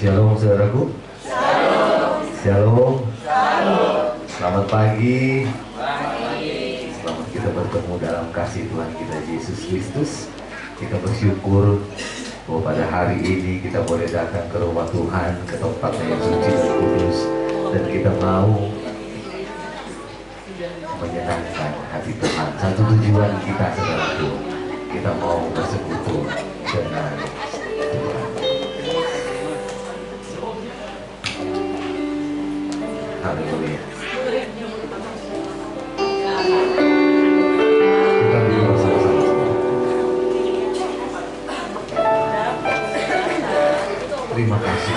Shalom saudaraku. Shalom. Selamat pagi. Selamat kita bertemu dalam kasih Tuhan kita Yesus Kristus. Kita bersyukur bahwa pada hari ini kita boleh datang ke rumah Tuhan, ke tempatnya yang suci dan kudus, dan kita mau menyenangkan hati Tuhan. Satu tujuan kita saudaraku, kita mau bersekutu dengan Tuhan. Haleluya. Kita berdoa sama-sama. Terima kasih.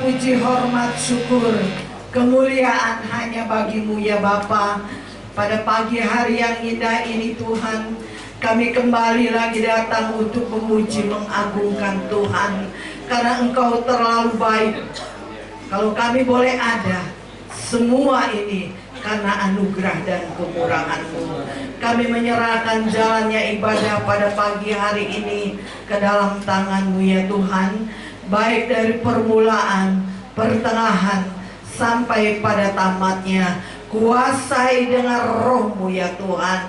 puji, hormat, syukur, kemuliaan hanya bagi-Mu ya Bapa. Pada pagi hari yang indah ini Tuhan, kami kembali lagi datang untuk memuji, mengagungkan Tuhan, karena Engkau terlalu baik. Kalau kami boleh ada, semua ini karena anugerah dan kemurahan-Mu. Kami menyerahkan jalannya ibadah pada pagi hari ini ke dalam tangan-Mu ya Tuhan, baik dari permulaan, pertengahan, sampai pada tamatnya. Kuasai dengan Roh-Mu ya Tuhan.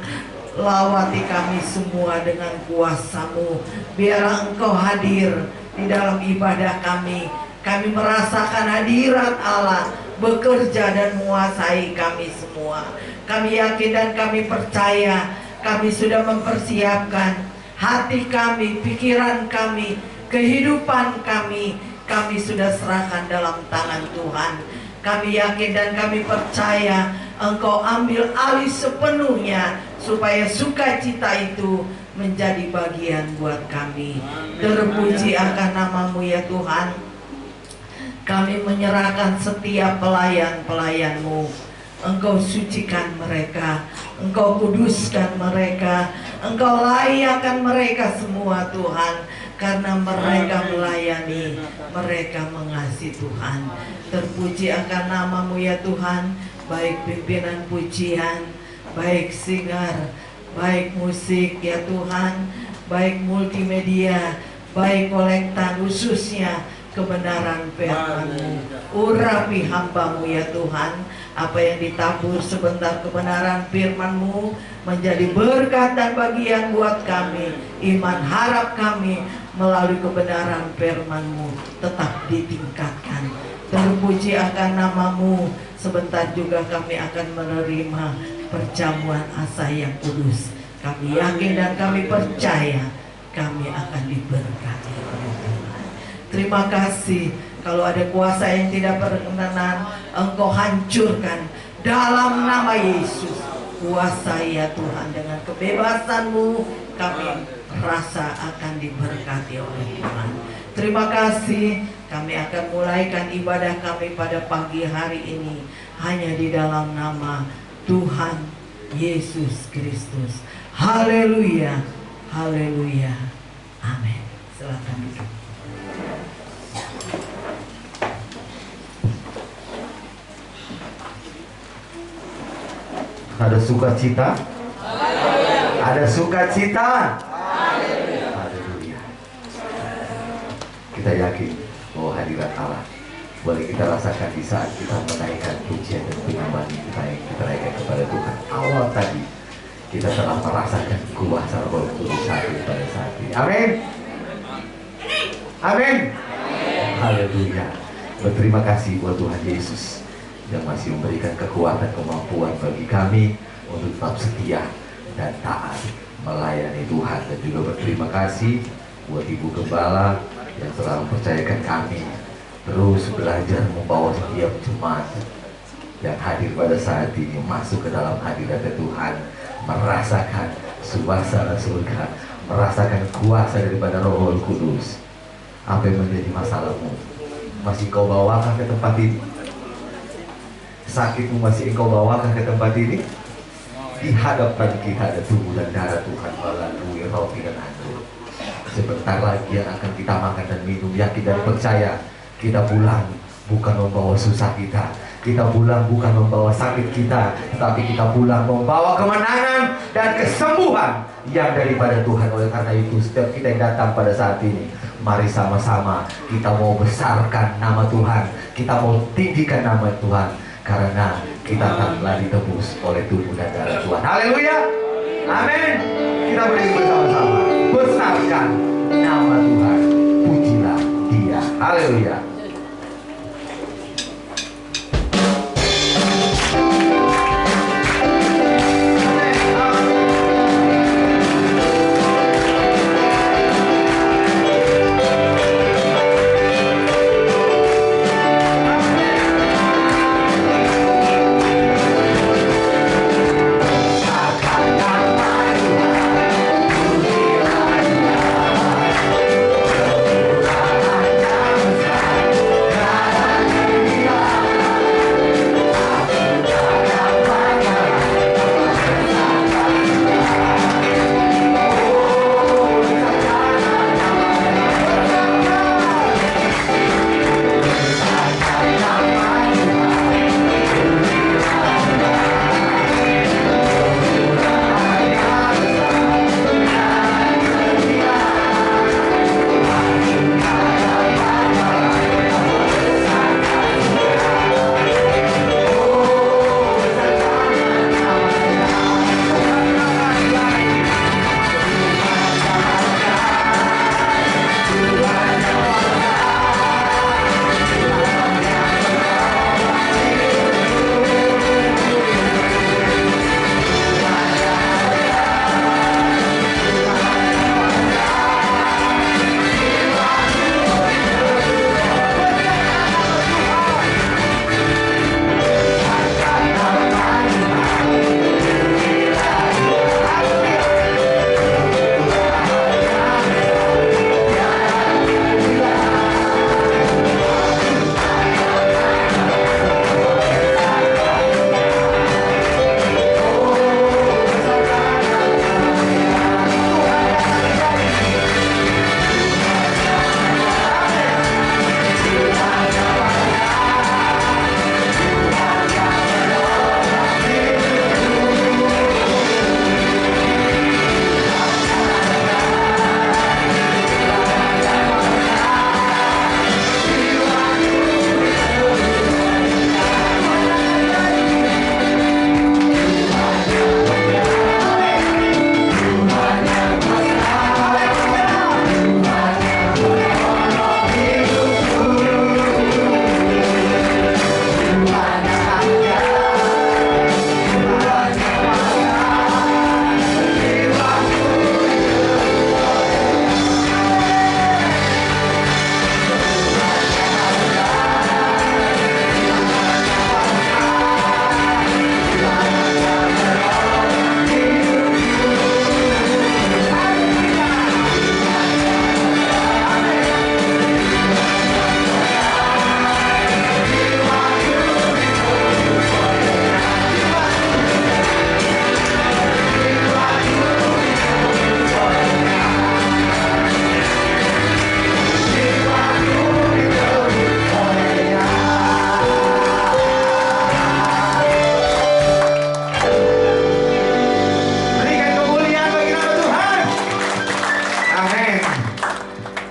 Lawati kami semua dengan kuasa-Mu. Biarlah Engkau hadir di dalam ibadah kami. Kami merasakan hadirat Allah bekerja dan menguasai kami semua. Kami yakin dan kami percaya, kami sudah mempersiapkan hati kami, pikiran kami, kehidupan kami sudah serahkan dalam tangan Tuhan. Kami yakin dan kami percaya Engkau ambil alih sepenuhnya, supaya sukacita itu menjadi bagian buat kami. Terpuji akan nama-Mu ya Tuhan. Kami menyerahkan setiap pelayan-pelayan-Mu. Engkau sucikan mereka, Engkau kuduskan mereka, Engkau layakkan mereka semua Tuhan. Karena mereka melayani, mereka mengasihi Tuhan. Terpuji akan nama-Mu ya Tuhan. Baik pimpinan pujian, baik singer, baik musik ya Tuhan, baik multimedia, baik kolektan, khususnya kebenaran firman-Mu. Urapi hamba-Mu ya Tuhan. Apa yang ditabur sebentar kebenaran firman-Mu menjadi berkat dan bagian buat kami. Iman harap kami melalui kebenaran firman-Mu tetap ditingkatkan. Terpuji akan nama-Mu. Sebentar juga kami akan menerima perjamuan asa yang kudus. Kami yakin dan kami percaya kami akan diberkati oleh Tuhan. Terima kasih. Kalau ada kuasa yang tidak berkenan, Engkau hancurkan dalam nama Yesus. Kuasai ya Tuhan, dengan kebebasan-Mu kami rasa akan diberkati oleh Tuhan. Terima kasih. Kami akan mulaikan ibadah kami pada pagi hari ini hanya di dalam nama Tuhan Yesus Kristus. Haleluya, haleluya, amin. Silakan duduk. Ada sukacita? Ada sukacita? Haleluya. Kita yakin bahwa hadirat Allah boleh kita rasakan di saat kita menaikkan pujian dan penyembahan kita yang kita naikkan kepada Tuhan. Awal tadi kita telah merasakan kuasa Roh Kudus hadir pada saat ini. Amin. Amin. Haleluya. Berterima kasih buat Tuhan Yesus yang masih memberikan kekuatan, kemampuan bagi kami untuk tetap setia dan taat melayani Tuhan. Dan juga berterima kasih buat Ibu Gembala yang selalu percayakan kami terus belajar membawa setiap jemaat yang hadir pada saat ini masuk ke dalam hadirat Tuhan, merasakan suasana surga, merasakan kuasa daripada Roh Kudus. Apa yang menjadi masalahmu? Masih kau bawakan ke tempat ini? Sakitmu masih engkau bawakan ke tempat ini? Di hadapan kita ada tubuh dan darah Tuhan melalui roti dan anggur. Sebentar lagi yang akan kita makan dan minum, yakin dan percaya. Kita pulang bukan membawa susah kita, kita pulang bukan membawa sakit kita, tetapi kita pulang membawa kemenangan dan kesembuhan yang daripada Tuhan. Oleh karena itu setiap kita yang datang pada saat ini, mari sama-sama kita mau besarkan nama Tuhan, kita mau tinggikan nama Tuhan, karena kita telah ditebus oleh tubuh dan darah Tuhan. Haleluya, amin. Kita berdiri bersama-sama, besarkan nama Tuhan, pujilah Dia. Haleluya.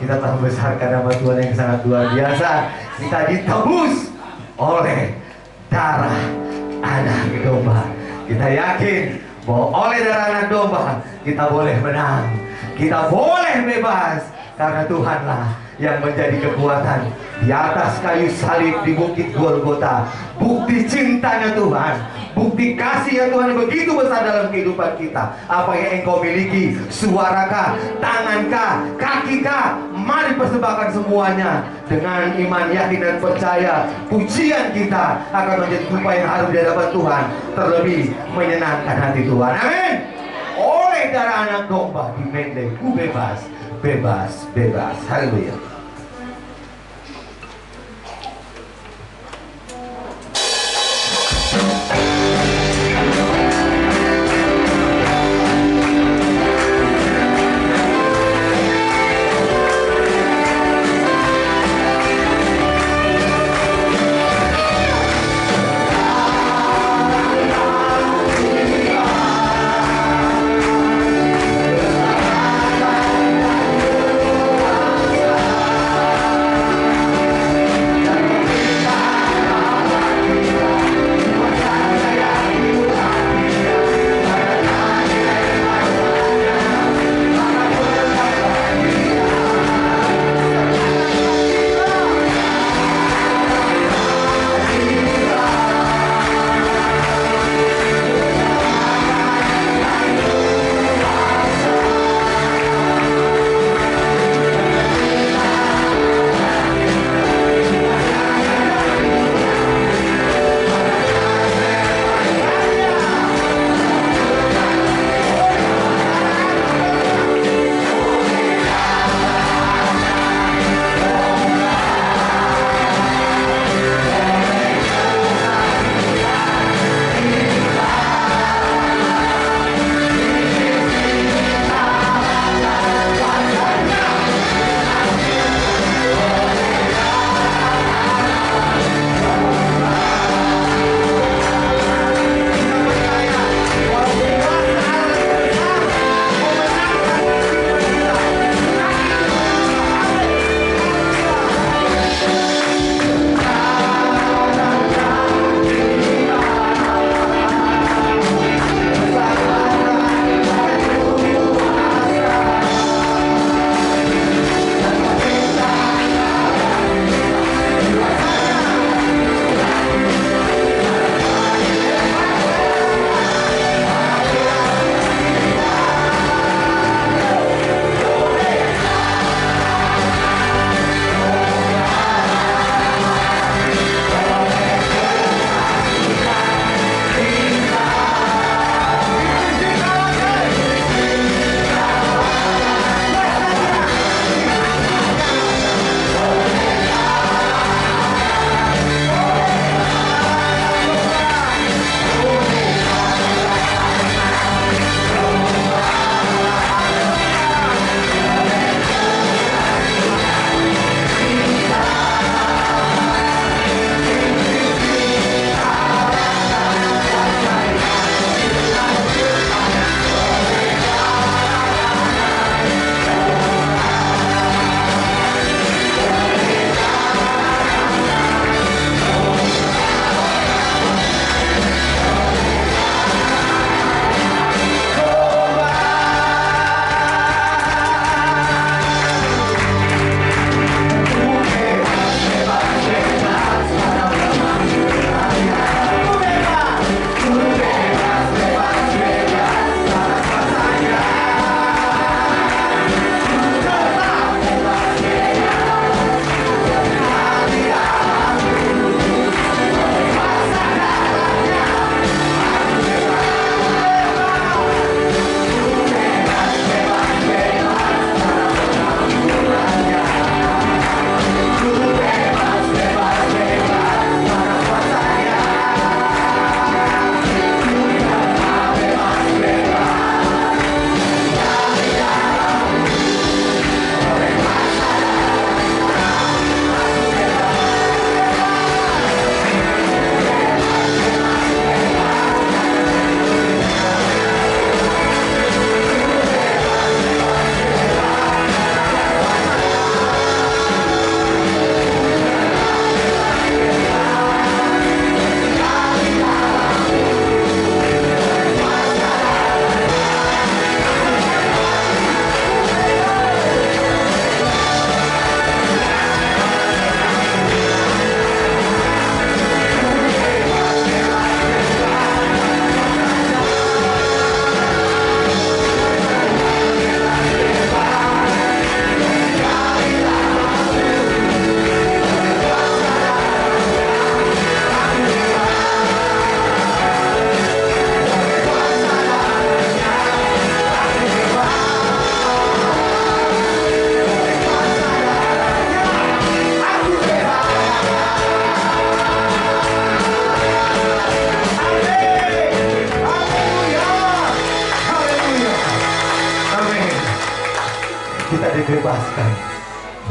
Kita telah membesarkan nama Tuhan yang sangat luar biasa. Kita ditebus oleh darah anak domba. Kita yakin bahwa oleh darah anak domba kita boleh menang, kita boleh bebas, karena Tuhanlah yang menjadi kekuatan di atas kayu salib di bukit Golgota. Bukti cintanya Tuhan, bukti kasih Tuhan begitu besar dalam kehidupan kita. Apa yang engkau miliki, suarakah, tangankah, kakikah, mari persembahkan semuanya dengan iman, yakin dan percaya. Pujian kita akan menjadi tumpah yang harum di hadapan Tuhan, terlebih menyenangkan hati Tuhan. Amin. Oleh darah anak domba di Mende, ku bebas, bebas, bebas. Haleluya.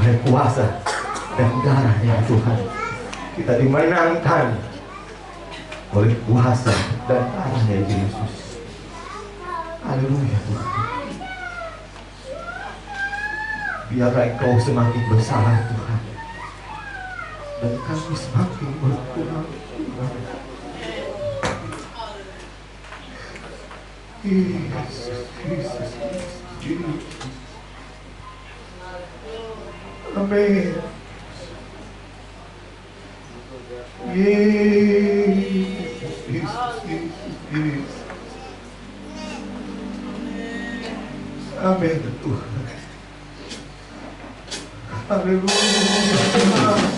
oleh kuasa dan darahnya Tuhan. Kita dimenangkan oleh kuasa dan darahnya Yesus. Haleluya Tuhan. Biarlah Engkau semakin besar Tuhan, dan kami semakin berkurang. Yesus, Yesus, Yesus. Amin. Yesus, Yesus, Yesus. Amin Tuhan. Haleluya.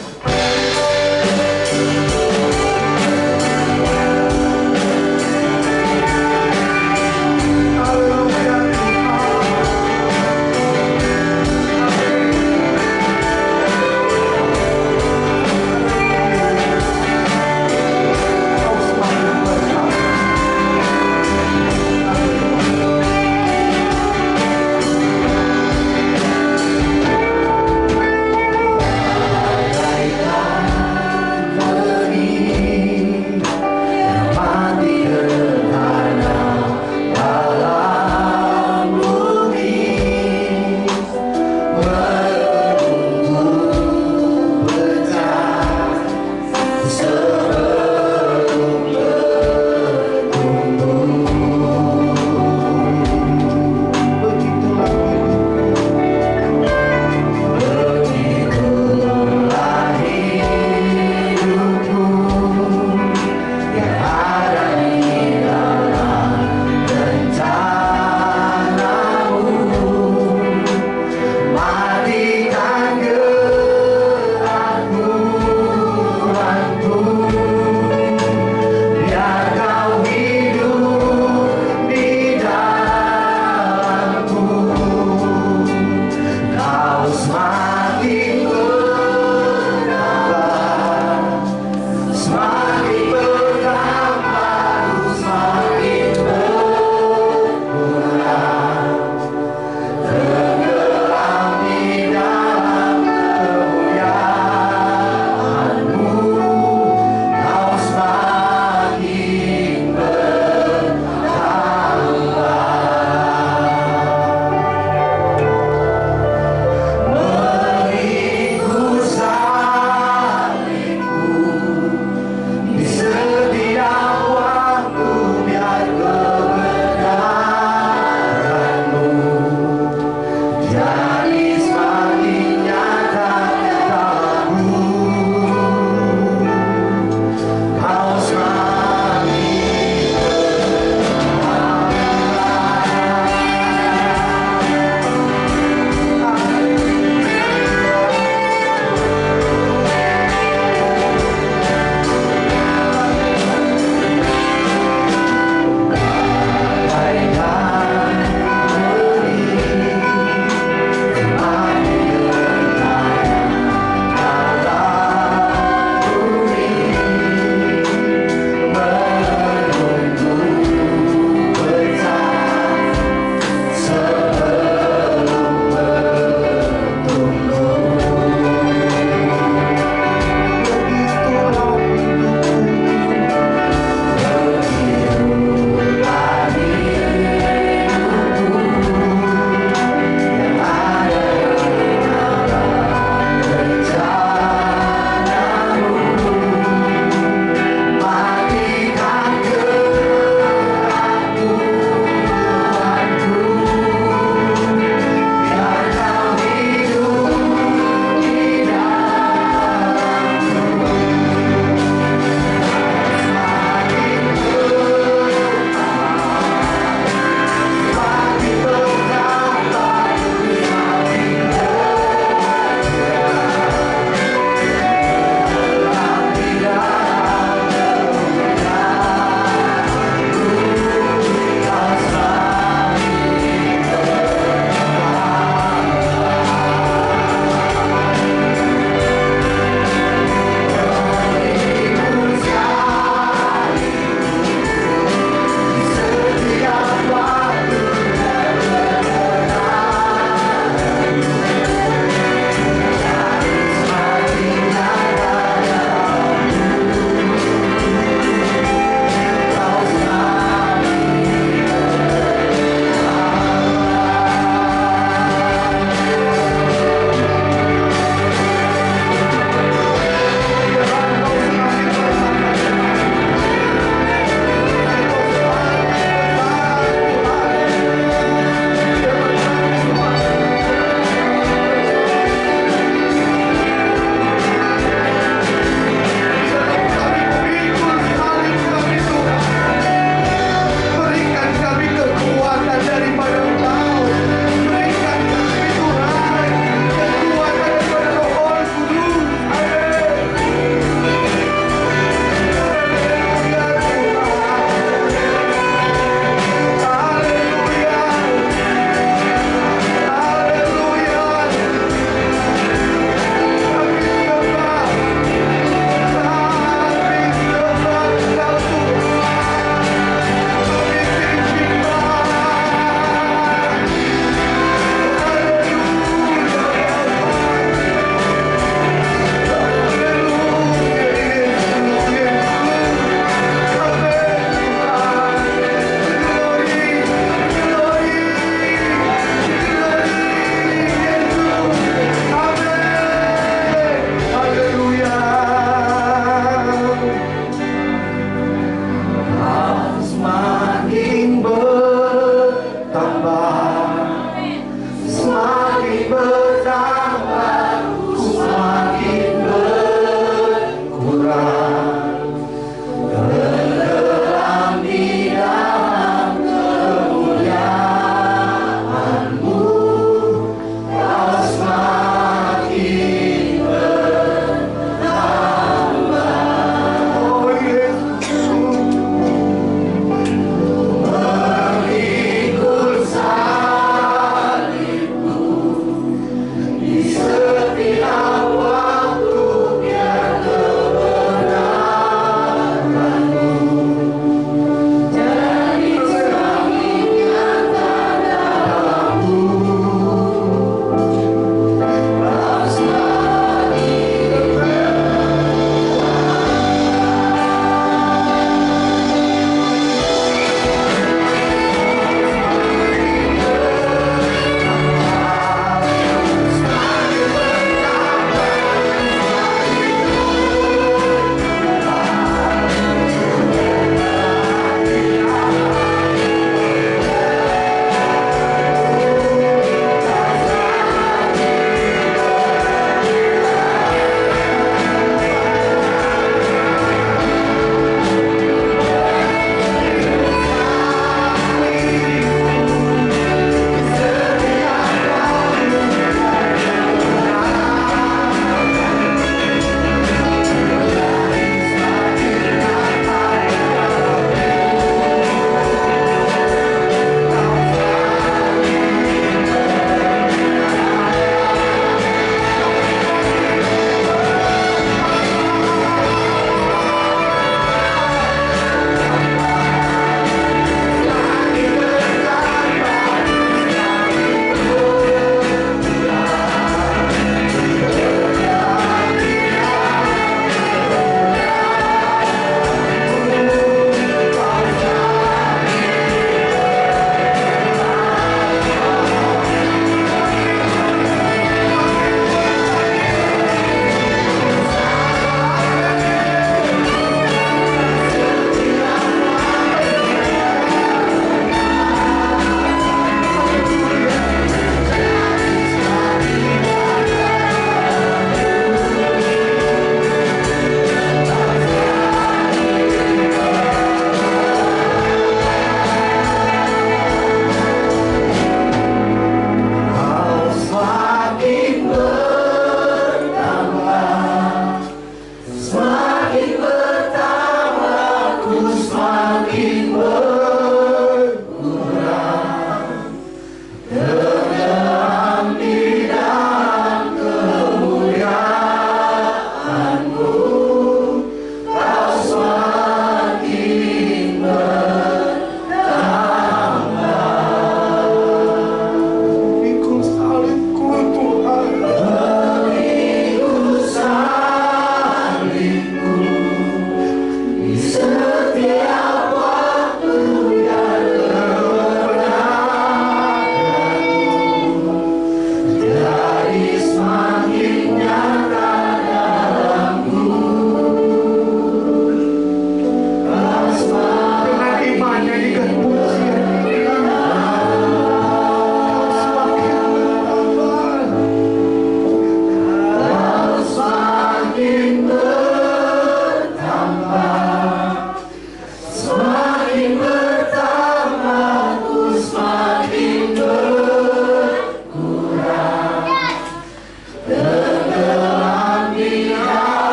Dalam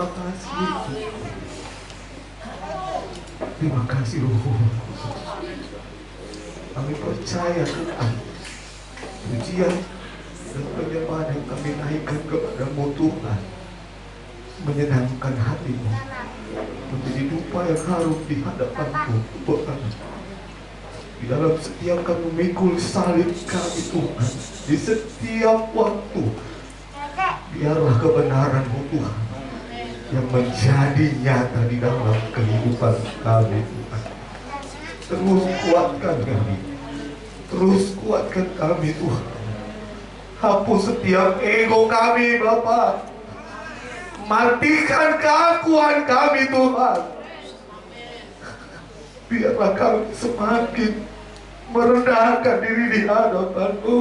terima kasih. Terima kasih Roh Kudus. Kami percaya Tuhan, pujian dan penyembahan yang kami naikkan kepada-Mu Tuhan menyenangkan hati-Mu, menjadi dupa yang harum di hadapan-Mu Tuhan. Di dalam setiap kami memikul salib kami Tuhan, di setiap waktu, biarlah kebenaran-Mu Tuhan yang menjadi nyata di dalam kehidupan kami Tuhan. Terus kuatkan kami, terus kuatkan kami Tuhan. Hapus setiap ego kami Bapa. Matikan keakuan kami Tuhan. Biarlah kami semakin merendahkan diri di hadapan-Mu.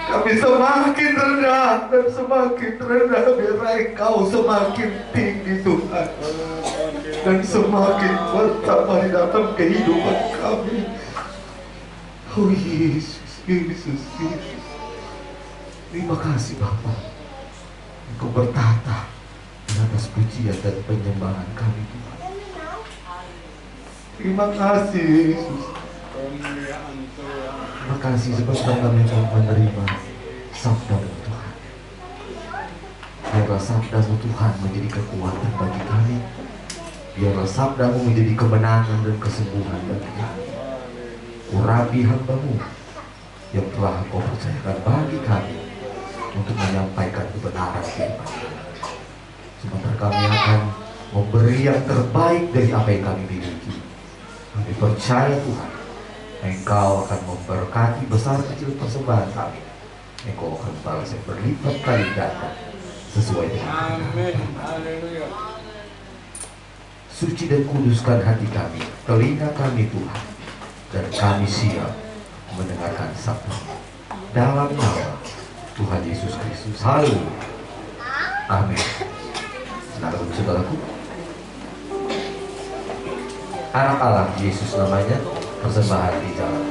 Kami semakin rendah dan semakin rendah, biar Engkau semakin tinggi Tuhan, dan semakin bertambah di dalam kehidupan kami. Oh Yesus, Yesus, Yesus. Terima kasih Bapa, Engkau bertata di atas pujian dan penyembahan kami Tuhan. Terima kasih Yesus. Terima kasih sebab kami telah menerima sabda-Mu Tuhan. Biarlah sabda-Mu Tuhan menjadi kekuatan bagi kami. Biarlah sabda-Mu menjadi kemenangan dan kesembuhan bagi kami. Urapi hamba-Mu yang telah Engkau percayakan bagi kami untuk menyampaikan kebenaran firman kami. Sementara kami akan memberi yang terbaik dari apa yang kami miliki. Kami percaya Tuhan, Engkau akan memberkati besar kecil persembahan kami. Engkau akan balas yang berlipat kali ganda sesuai dengan firman-Mu. Suci dan kuduskan hati kami, telinga kami Tuhan, dan kami siap mendengarkan sabda-Mu. Dalam nama Tuhan Yesus Kristus. Haleluya. Amin. Saudaraku, anak Allah Yesus namanya, persembahan di jalan.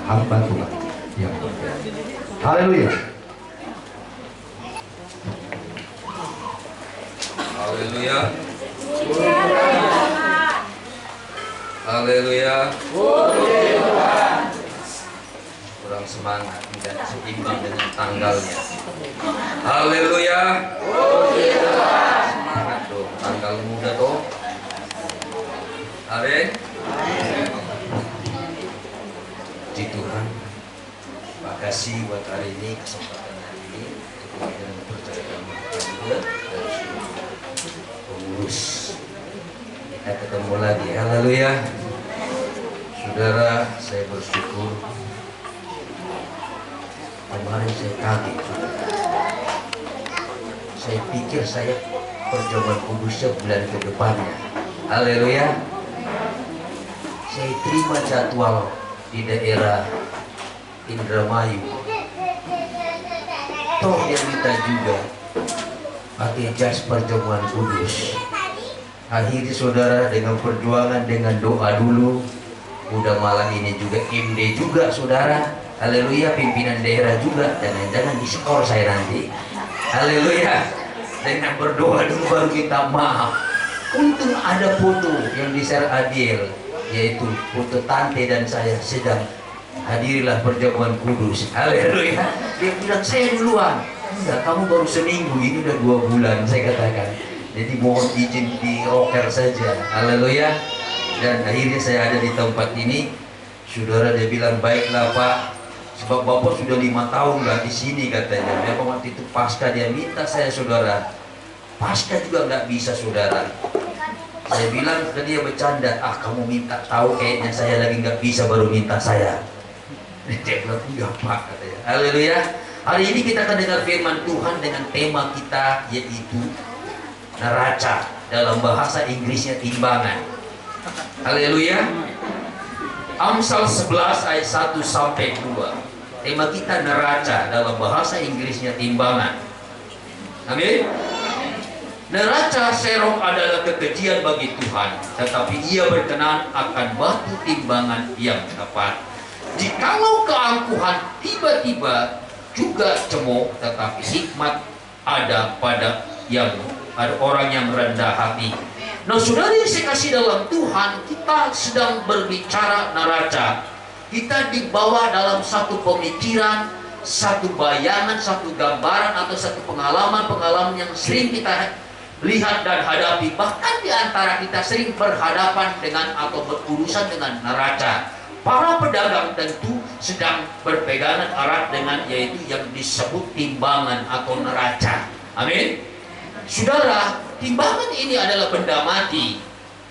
hamba Tuhan yang berkati. Haleluya. Haleluya. Haleluya. Kurang semangat, tidak seimbang dengan tanggalnya. Haleluya. Semangat tuh, tanggal muda tuh. Amin. kasih buat hari ini, kesempatan hari ini yang mempercayakan juga dari seluruh pengurus. Kita ketemu lagi, haleluya. Saudara, saya bersyukur. Kemarin saya kaget, saya pikir saya perjamuan kudusnya bulan ke depannya. Haleluya. Saya terima jadwal di daerah Indramayu. Toh dia minta juga pakai jas perjamuan kudus. Akhirnya saudara, dengan perjuangan, dengan doa dulu, udah malam ini juga MD juga saudara. Haleluya, pimpinan daerah juga. Jangan-jangan diskor saya nanti. Haleluya. Dengan berdoa dulu baru kita maaf. Untung ada foto yang di-share Adil, yaitu foto tante dan saya sedang hadirilah perjamuan kudus. Haleluya. Dia bilang saya duluan. Enggak, kamu baru seminggu, ini udah 2 bulan saya katakan. Jadi mohon izin di rocker saja. Haleluya. Dan akhirnya saya ada di tempat ini. Saudara, dia bilang baiklah Pak, sebab Bapak sudah 5 tahun lah di sini katanya. Memang waktu itu pasca dia minta saya saudara. Pasca juga nggak bisa saudara. Saya bilang ke dia bercanda, kamu minta tahu kayaknya saya lagi nggak bisa baru minta saya. Dia bilang iya Pak katanya. Haleluya. Hari ini kita akan dengar firman Tuhan dengan tema kita yaitu neraca, dalam bahasa Inggrisnya timbangan. Haleluya. Amsal 11 ayat 1 sampai 2. Tema kita neraca, dalam bahasa Inggrisnya timbangan. Amin. Neraca serong adalah kekejian bagi Tuhan, tetapi ia berkenan akan batu timbangan yang tepat. Jikalau keangkuhan tiba-tiba juga cemooh, tetapi hikmat ada pada orang yang rendah hati. Nah saudara yang saya kasih dalam Tuhan, kita sedang berbicara neraca. Kita dibawa dalam satu pemikiran, satu bayangan, satu gambaran atau satu pengalaman yang sering kita lihat dan hadapi. Bahkan di antara kita sering berhadapan dengan atau berurusan dengan neraca. Para pedagang tentu sedang berpegangan erat dengan yaitu yang disebut timbangan atau neraca. Amin. Saudara, timbangan ini adalah benda mati.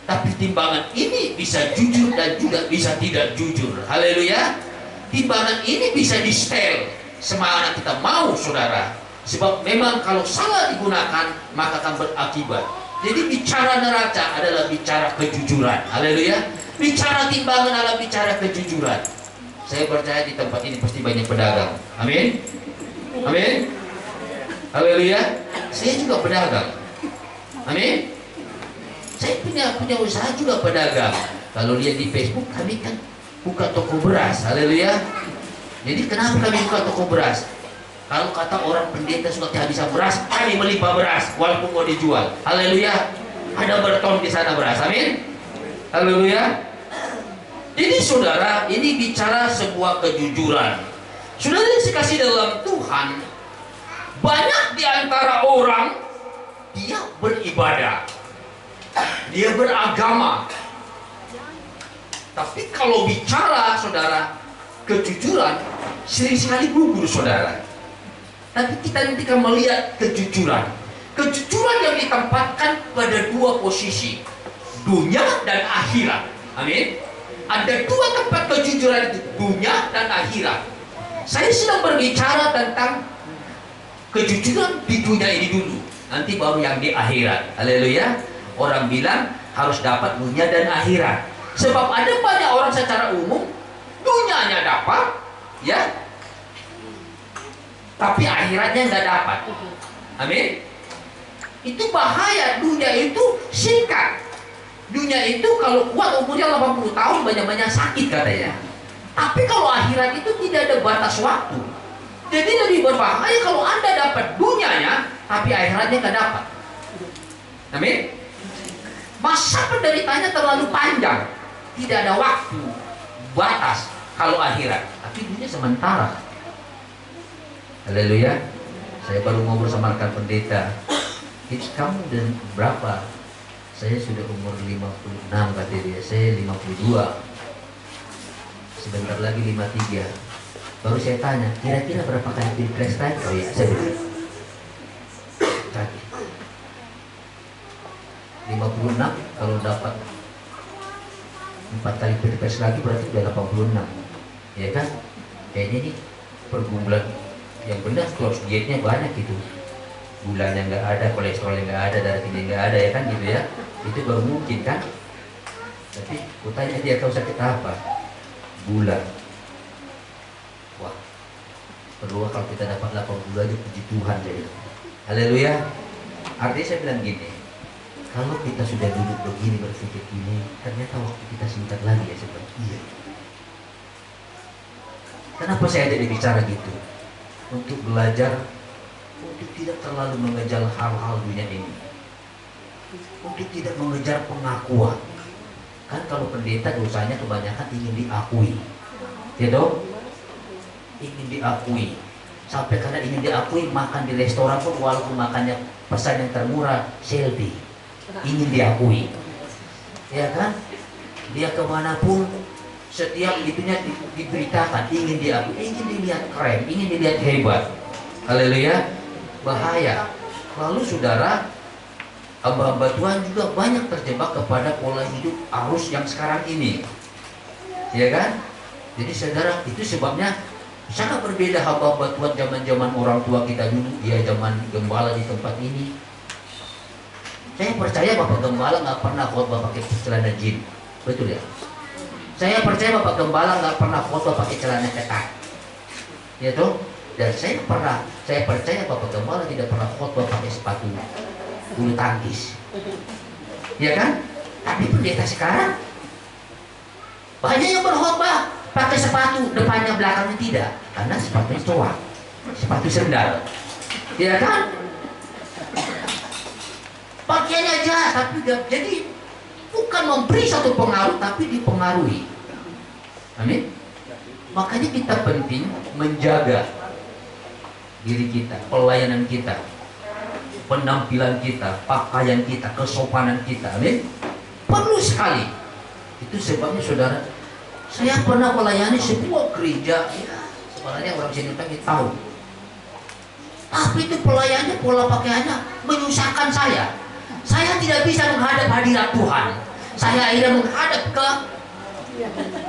Tapi timbangan ini bisa jujur dan juga bisa tidak jujur. Haleluya. Timbangan ini bisa di-setel semana kita mau saudara. Sebab memang kalau salah digunakan maka akan berakibat. Jadi bicara neraca adalah bicara kejujuran. Haleluya. Bicara timbangan adalah bicara kejujuran. Saya percaya di tempat ini pasti banyak pedagang. Amin. Amin. Haleluya. Saya juga pedagang. Amin. Saya punya usaha juga pedagang. Kalau lihat di Facebook kami kan buka toko beras. Haleluya. Jadi kenapa kami buka toko beras? Kalau kata orang pendeta suka kehabisan beras, kami melimpah beras walaupun mau dijual. Haleluya. Ada berton di sana beras. Amin. Haleluya. Jadi saudara, ini bicara sebuah kejujuran. Saudara yang dikasih dalam Tuhan, banyak di antara orang dia beribadah, dia beragama. Tapi kalau bicara saudara kejujuran, sering sekali gugur saudara. Tapi kita nanti akan melihat kejujuran. Kejujuran yang ditempatkan pada 2 posisi, dunia dan akhirat. Amin. Ada 2 tempat kejujuran itu, dunia dan akhirat. Saya sedang berbicara tentang kejujuran di dunia ini dulu, nanti baru yang di akhirat. Haleluya. Orang bilang harus dapat dunia dan akhirat. Sebab ada banyak orang secara umum dunianya dapat, ya, tapi akhiratnya nggak dapat. Amin. Itu bahaya. Dunia itu singkat. Dunia itu kalau kuat umurnya 80 tahun banyak-banyak sakit katanya. Tapi kalau akhirat itu tidak ada batas waktu. Jadi lebih berbahaya kalau Anda dapat dunianya tapi akhiratnya nggak dapat. Amin. Masa penderitanya terlalu panjang, tidak ada waktu batas kalau akhirat, tapi dunia sementara. Haleluya. Saya baru ngobrol sama rekan pendeta. Kamu dan berapa? Saya sudah umur 56 kata dia. Saya 52. Sebentar lagi 53. Baru saya tanya, kira-kira berapa kali pilpres tadi? Oh iya, saya bilang tadi 56, kalau dapat 4 kali pilpres lagi berarti udah 86, ya kan? Kayaknya nih pergumulan yang benar tuh harus dietnya banyak gitu, gulanya nggak ada, kolesterolnya nggak ada, darah tinggi nggak ada, ya kan gitu ya. Itu baru mungkin kan. Tapi kutanya dia kau sakit apa? Gula. Wah, perlu kalau kita dapat 80 aja, puji Tuhan jadi. Haleluya. Artinya saya bilang gini, kalau kita sudah duduk begini berpikir ini, ternyata waktu kita singkat lagi ya sebenarnya. Iya. Kenapa saya jadi bicara gitu? Untuk belajar, untuk tidak terlalu mengejar hal-hal dunia ini, untuk tidak mengejar pengakuan. Kan kalau pendeta dosanya kebanyakan ingin diakui, ya dong? Ingin diakui, sampai karena ingin diakui makan di restoran pun walaupun makannya pesan yang termurah, Shelby, ingin diakui, ya kan? Dia kemanapun setiap itunya diberitakan, ingin diakui, ingin dilihat keren, ingin dilihat hebat. Haleluya, bahaya. Lalu saudara, hamba-hamba Tuhan juga banyak terjebak kepada pola hidup arus yang sekarang ini, ya kan? Jadi saudara, itu sebabnya sangat berbeda hamba-hamba Tuhan zaman-zaman orang tua kita dulu, ya zaman gembala di tempat ini. Saya percaya Bapak Gembala nggak pernah khotbah pakai celana jeans, betul ya? Saya percaya Bapak Gembala nggak pernah khotbah pakai celana ketat, ya toh? Dan saya percaya Bapak Gembala tidak pernah khotbah pakai sepatu bulu tangkis, ya kan? Tapi pendeta sekarang banyak yang berkhotbah pakai sepatu depannya belakangnya tidak, karena sepatunya cowok, sepatu sendal, ya kan? Pakaiannya aja, tapi jadi bukan memberi satu pengaruh, tapi dipengaruhi. Amin. Makanya kita penting menjaga diri kita, pelayanan kita, penampilan kita, pakaian kita, kesopanan kita. Amin. Perlu sekali. Itu sebabnya saudara, saya pernah melayani sebuah gereja, ya, sebenarnya orang sini tahu. Tapi itu pelayannya, pola pakaiannya menyusahkan saya. Saya tidak bisa menghadap hadirat Tuhan. Saya akhirnya menghadap ke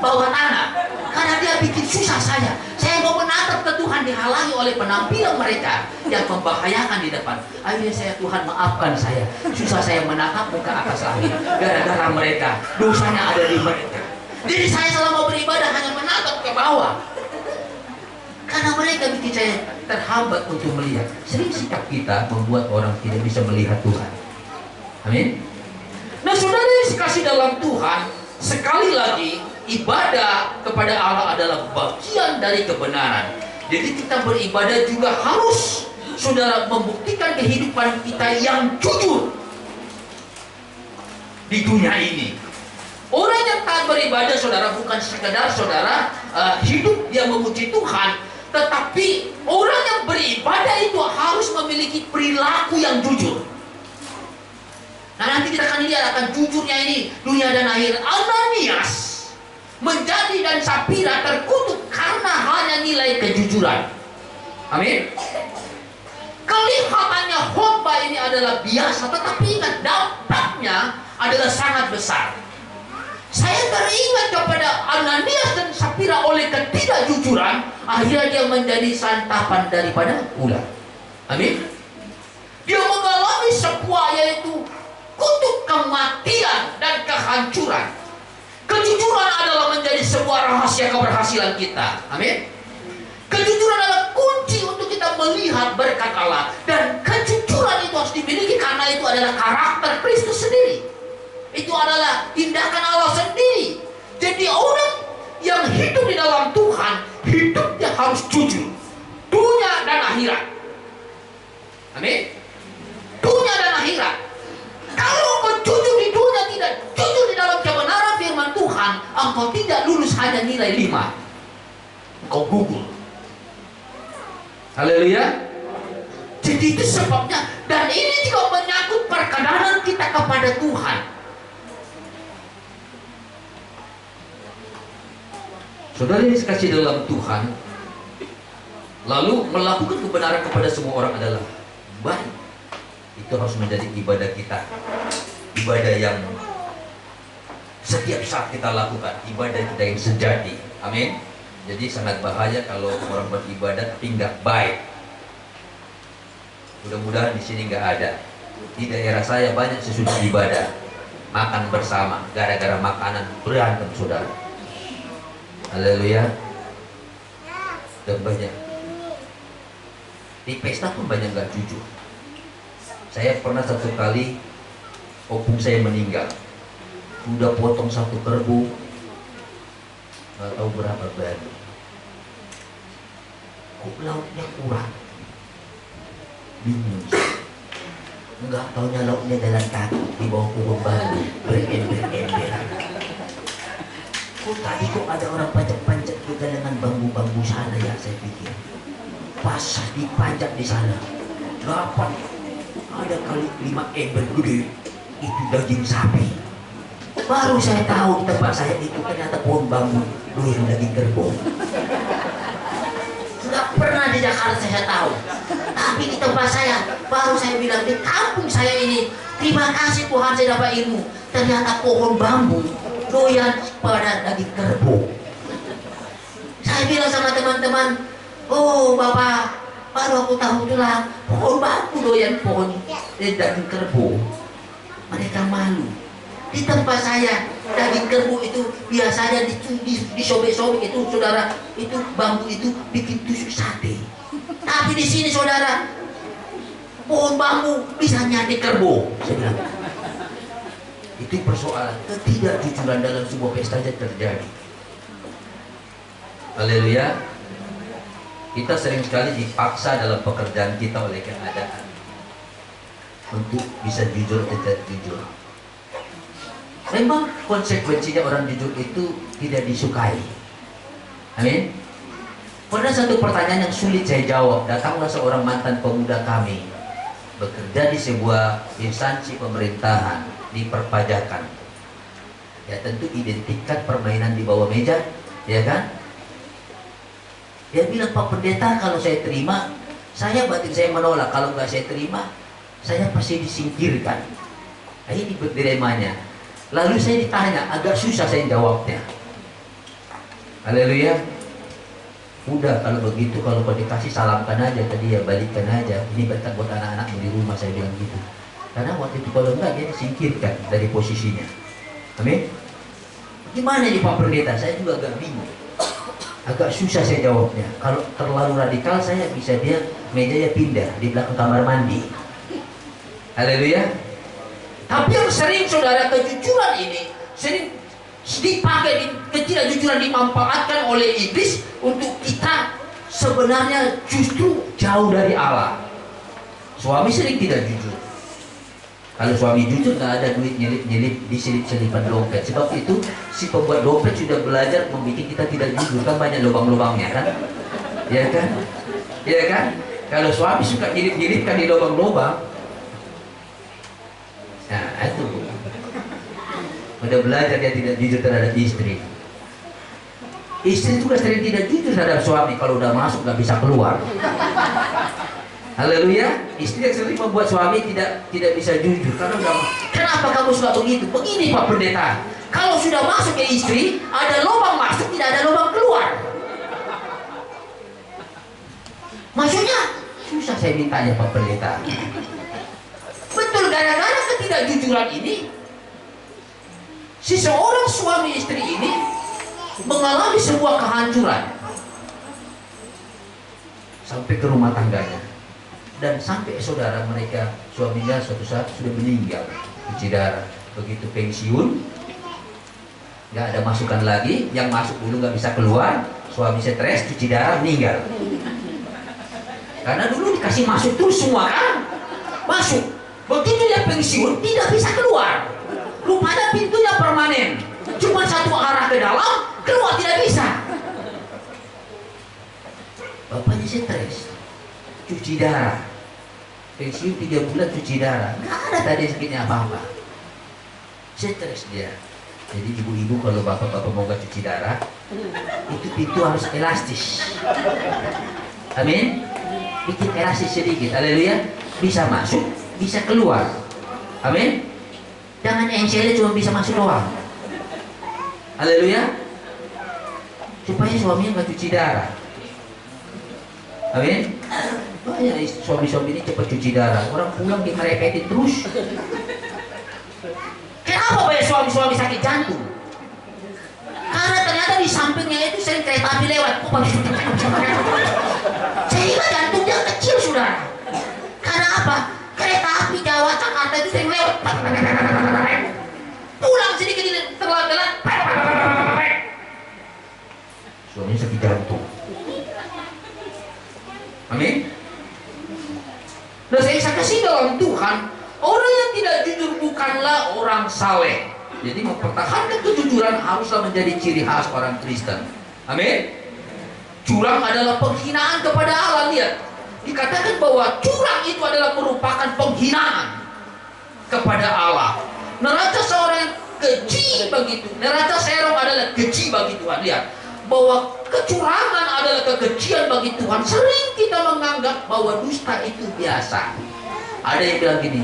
bawah tanah karena dia bikin susah saya. Saya mau menatap ke Tuhan dihalangi oleh penampilan mereka yang membahayakan di depan. Akhirnya saya, Tuhan maafkan saya, susah saya menatap muka atas langit gara-gara mereka, dosanya ada di mereka. Jadi saya selama beribadah hanya menatap ke bawah karena mereka bikin saya terhambat untuk melihat. Sering sikap kita membuat orang tidak bisa melihat Tuhan. Amin. Nah saudara yang dikasih dalam Tuhan, sekali lagi ibadah kepada Allah adalah bagian dari kebenaran. Jadi kita beribadah juga harus saudara membuktikan kehidupan kita yang jujur di dunia ini. Orang yang tak beribadah saudara bukan sekedar saudara hidup dia memuji Tuhan, tetapi orang yang beribadah itu harus memiliki perilaku yang jujur. Nah nanti kita akan lihat akan jujurnya ini dunia dan akhirat. Ananias menjadi dan Sapira terkutuk karena hanya nilai kejujuran. Amin. Kelihatannya khotbah ini adalah biasa, tetapi ingat dampaknya adalah sangat besar. Saya teringat kepada Ananias dan Sapira oleh ketidakjujuran, akhirnya dia menjadi santapan daripada ular. Amin. Dia mengalami sebuah yaitu kutuk kematian dan kehancuran. Kejujuran adalah menjadi sebuah rahasia keberhasilan kita. Amin. Kejujuran adalah kunci untuk kita melihat berkat Allah. Dan kejujuran itu harus dimiliki karena itu adalah karakter Kristus sendiri. Itu adalah tindakan Allah sendiri. Jadi orang yang hidup di dalam Tuhan, hidupnya harus jujur, dunia dan akhirat. Amin. Dunia dan akhirat. Kalau engkau jujur di dunia, tidak jujur di dalam kebenaran firman Tuhan, engkau tidak lulus hanya nilai 5. Engkau gugur. Haleluya. Jadi itu sebabnya, dan ini juga menyangkut perkenanan kita kepada Tuhan. Saudara yang dikasih dalam Tuhan, Lalu melakukan kebenaran kepada semua orang adalah baik. Itu harus menjadi ibadah kita, ibadah yang setiap saat kita lakukan, ibadah kita yang sejati. Amin. Jadi sangat bahaya kalau orang beribadah tapi nggak baik. Mudah-mudahan di sini nggak ada. Di daerah saya banyak sesudah ibadah makan bersama, gara-gara makanan berantem saudara. Haleluya. Dan banyak di pesta pun banyak nggak jujur. Saya pernah satu kali opung saya meninggal, udah potong satu kerbau, nggak tahu berapa bagi. Kok lauknya kurang? Bingung. Nggak taunya lauknya jalan kaki di bawah pohon bambu berember-ember. Kok tadi kok ada orang panjat-panjat juga dengan bambu-bambu sana ya, saya pikir. Pas dipanjat di sana, dapat ada kali 5 ember gede, itu daging sapi. Baru saya tahu di tempat saya itu ternyata pohon bambu doyan daging kerbau. Nggak pernah di Jakarta saya tahu, tapi di tempat saya baru saya bilang di kampung saya ini, terima kasih Tuhan saya dapat ilmu. Ternyata pohon bambu doyan pada daging kerbau. Saya bilang sama teman-teman, oh Bapak, baru aku tahu itulah pohon bambu doyan pohon daging kerbau. Mereka malu. Di tempat saya daging kerbau itu biasanya disobek-sobek itu saudara, itu bambu itu bikin tusuk sate. Tapi di sini saudara, pohon bambu bisa nyate kerbau. Saya bilang, itu persoalan ketidakjujuran dalam sebuah pesta saja terjadi. Haleluya. Kita sering sekali dipaksa dalam pekerjaan kita oleh keadaan untuk bisa jujur atau tidak jujur. Memang konsekuensinya orang jujur itu tidak disukai. Amin. Pernah satu pertanyaan yang sulit saya jawab. Datanglah seorang mantan pemuda kami, bekerja di sebuah instansi pemerintahan di perpajakan. Ya tentu identikkan permainan di bawah meja, ya kan? Dia bilang, Pak Pendeta, kalau saya terima, batin saya menolak. Kalau nggak saya terima, saya pasti disingkirkan. Nah, ini dilemanya. Lalu saya ditanya, agak susah saya jawabnya. Haleluya. Udah kalau begitu, kalau mau dikasih salamkan aja tadi ya, balikkan aja. Ini berkat buat anak-anakmu di rumah, saya bilang gitu. Karena waktu itu kalau enggak dia disingkirkan dari posisinya. Amin. Gimana nih Pak Pendeta? Saya juga agak bingung. Agak susah saya jawabnya. Kalau terlalu radikal saya bisa dia mejanya pindah di belakang kamar mandi. Haleluya. Tapi yang sering saudara, kejujuran ini sering dipakai, ketidakjujuran dimanfaatkan oleh iblis untuk kita sebenarnya justru jauh dari Allah. Suami sering tidak jujur. Kalau suami jujur nggak ada duit nyelip-nyelip diselip-selipan dompet. Sebab itu si pembuat dompet sudah belajar membuat kita tidak jujur, kan banyak lubang-lubangnya kan? Ya kan? Ya kan? Kalau suami suka nyelip-nyelipkan di lubang-lubang, nah itu udah belajar dia tidak jujur terhadap istri. Istri juga sering tidak jujur terhadap suami. Kalau udah masuk nggak bisa keluar. Haleluya. Istri yang sering membuat suami tidak bisa jujur karena udah. Kenapa kamu suka begitu? Begini Pak Pendeta, kalau sudah masuk ke istri, ada lubang masuk, tidak ada lubang keluar. Maksudnya susah saya mintanya Pak Pendeta. Betul, gara-gara ketidakjujuran ini, si seorang suami istri ini mengalami sebuah kehancuran sampai ke rumah tangganya. Dan sampai saudara, mereka suaminya suatu saat sudah meninggal, cuci darah. Begitu pensiun, nggak ada masukan lagi, yang masuk dulu nggak bisa keluar, suami stres, cuci darah, meninggal. Karena dulu dikasih masuk terus semua kan, masuk. Begitu dia pensiun, tidak bisa keluar. Rupanya pintunya permanen, cuma satu arah ke dalam, keluar tidak bisa. Bapaknya stres, cuci darah, pensiun 3 bulan cuci darah, nggak ada tadi sakitnya apa-apa, stres dia. Jadi ibu-ibu kalau bapak-bapak mau nggak cuci darah, itu pintu harus elastis. Amin. Bikin elasi sedikit, haleluya. Bisa masuk, bisa keluar. Amin. Jangan engselnya cuma bisa masuk doang. Haleluya. Supaya suaminya nggak cuci darah. Amin. Banyak suami-suami ini cepat cuci darah. Orang pulang dia merepetin terus. Kenapa banyak suami-suami sakit jantung? Karena ternyata di sampingnya itu sering kereta api lewat. Sehingga jantungnya kecil sudah. Karena apa? Kereta api Jawa Jakarta itu sering lewat. Pulang sedikit telat-telat. Suaminya sakit jantung. Amin. Nah, saya kasih dalam Tuhan, orang yang tidak jujur bukanlah orang saleh. Jadi mempertahankan kejujuran haruslah menjadi ciri khas orang Kristen. Amin. Curang adalah penghinaan kepada Allah. Lihat, dikatakan bahwa curang itu adalah merupakan penghinaan kepada Allah. Neraca seorang yang keji begitu. Neraca serong adalah keji bagi Tuhan. Lihat, bahwa kecurangan adalah kekejian bagi Tuhan. Sering kita menganggap bahwa dusta itu biasa. Ada yang bilang gini,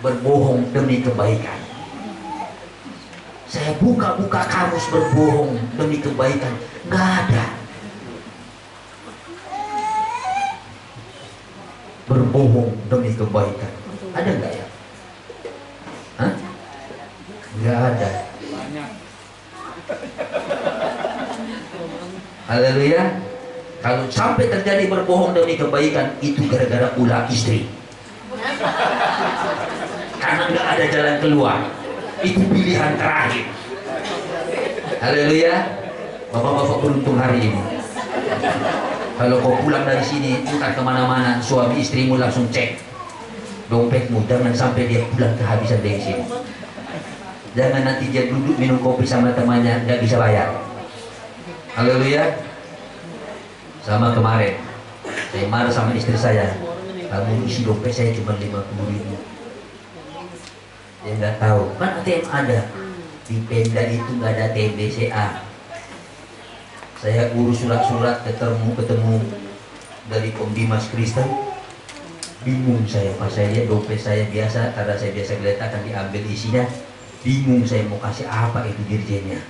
berbohong demi kebaikan. Saya buka-buka kamus berbohong demi kebaikan, nggak ada. Berbohong demi kebaikan, ada nggak ya? Hah? Nggak ada. Haleluya. Kalau sampai terjadi berbohong demi kebaikan, itu gara-gara ulah istri. Karena nggak ada jalan keluar. Itu pilihan terakhir. Haleluya. Bapak-bapak beruntung hari ini. Kalau kau pulang dari sini, entah kemana-mana, suami istrimu langsung cek dompetmu. Jangan sampai dia pulang kehabisan bensin. Jangan nanti dia duduk minum kopi sama temannya, nggak bisa bayar. Haleluya. Sama kemarin, saya marah sama istri saya. Kamu isi dompet saya cuma 50.000. Dia nggak tahu, kan ATM ada. Di Pemda itu nggak ada ATM BCA. Saya urus surat-surat ketemu dari Pembimas Kristen. Bingung saya, pas saya lihat dompet saya biasa, karena saya biasa geletak akan diambil isinya. Bingung saya mau kasih apa itu dirjennya.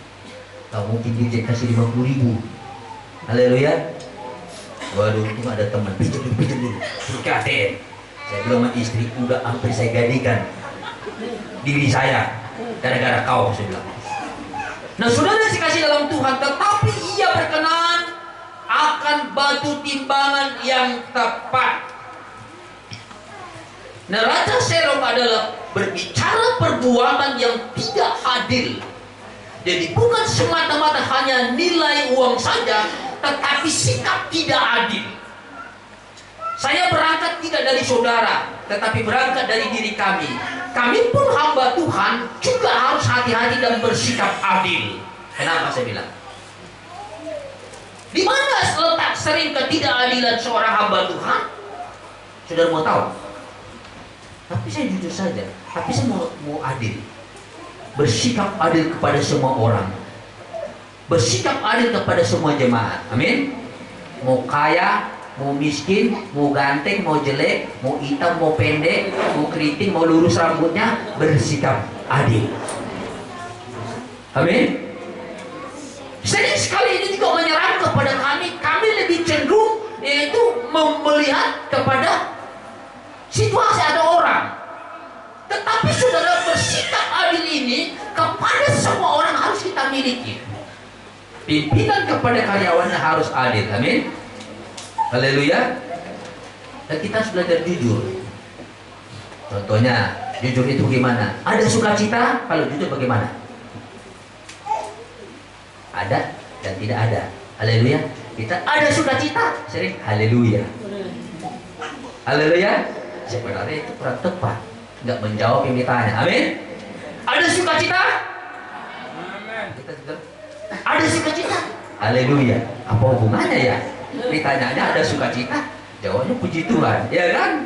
Kalau mungkin dirjen kasih 50.000. Haleluya. Waduh, itu ada teman, pinjam dulu, ke ATM. Saya bilang sama istri, udah hampir saya gadikan diri saya gara-gara kau, saya bilang. Nah, saudara dikasih dalam Tuhan, tetapi ia berkenan akan batu timbangan yang tepat. Neraca serong adalah berbicara perbuatan yang tidak adil. Jadi bukan semata-mata hanya nilai uang saja, tetapi sikap tidak adil. Saya berangkat tidak dari saudara, tetapi berangkat dari diri kami. Kami pun hamba Tuhan juga harus hati-hati dan bersikap adil. Kenapa saya bilang? Di mana letak sering ketidakadilan seorang hamba Tuhan? Saudara mau tahu? Tapi saya jujur saja, tapi saya mau adil. Bersikap adil kepada semua orang. Bersikap adil kepada semua jemaat. Amin. Mau kaya, mau miskin, mau ganteng, mau jelek, mau hitam, mau pendek, mau keriting, mau lurus rambutnya, bersikap adil. Amin. Sering sekali ini juga menyerang kepada kami. Kami lebih cenderung yaitu melihat kepada situasi atau orang. Tetapi saudara, bersikap adil ini kepada semua orang harus kita miliki. Pimpinan kepada karyawannya harus adil. Amin. Haleluya. Dan kita harus belajar jujur. Contohnya, jujur itu gimana? Ada sukacita, kalau jujur bagaimana? Ada dan tidak ada. Haleluya. Kita ada sukacita, sering haleluya. Haleluya. Sebenarnya itu kurang tepat, nggak menjawab yang ditanya. Amin. Ada sukacita? Kita juga ada sukacita. Haleluya. Apa hubungannya ya? Ditanyanya ada sukacita, jawabnya puji Tuhan, ya kan?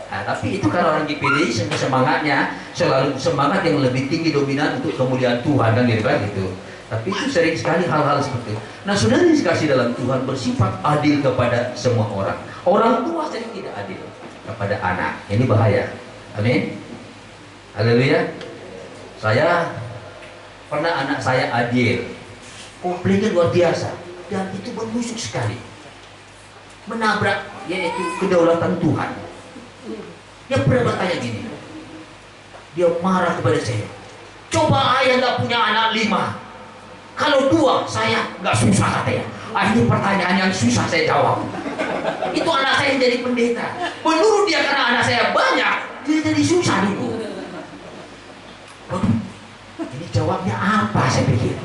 Nah, tapi itu kalau orang GPDI semangatnya selalu semangat yang lebih tinggi dominan untuk kemuliaan Tuhan, kan gitu kan gitu. Tapi itu sering sekali hal-hal seperti itu. Nah, saudara dikasih dalam Tuhan bersifat adil kepada semua orang. Orang tua sering tidak adil kepada anak. Ini bahaya. Amin. Haleluya. Saya pernah anak saya adil, komplainnya luar biasa, dan itu menusuk sekali, menabrak yaitu kedaulatan Tuhan. Dia pernah bertanya gini, dia marah kepada saya, coba ayah nggak punya anak 5, kalau 2 saya nggak susah katanya. Ini pertanyaan yang susah saya jawab. Itu anak saya yang jadi pendeta. Menurut dia karena anak saya banyak, dia jadi susah dulu. Waduh, ini jawabnya apa saya pikir.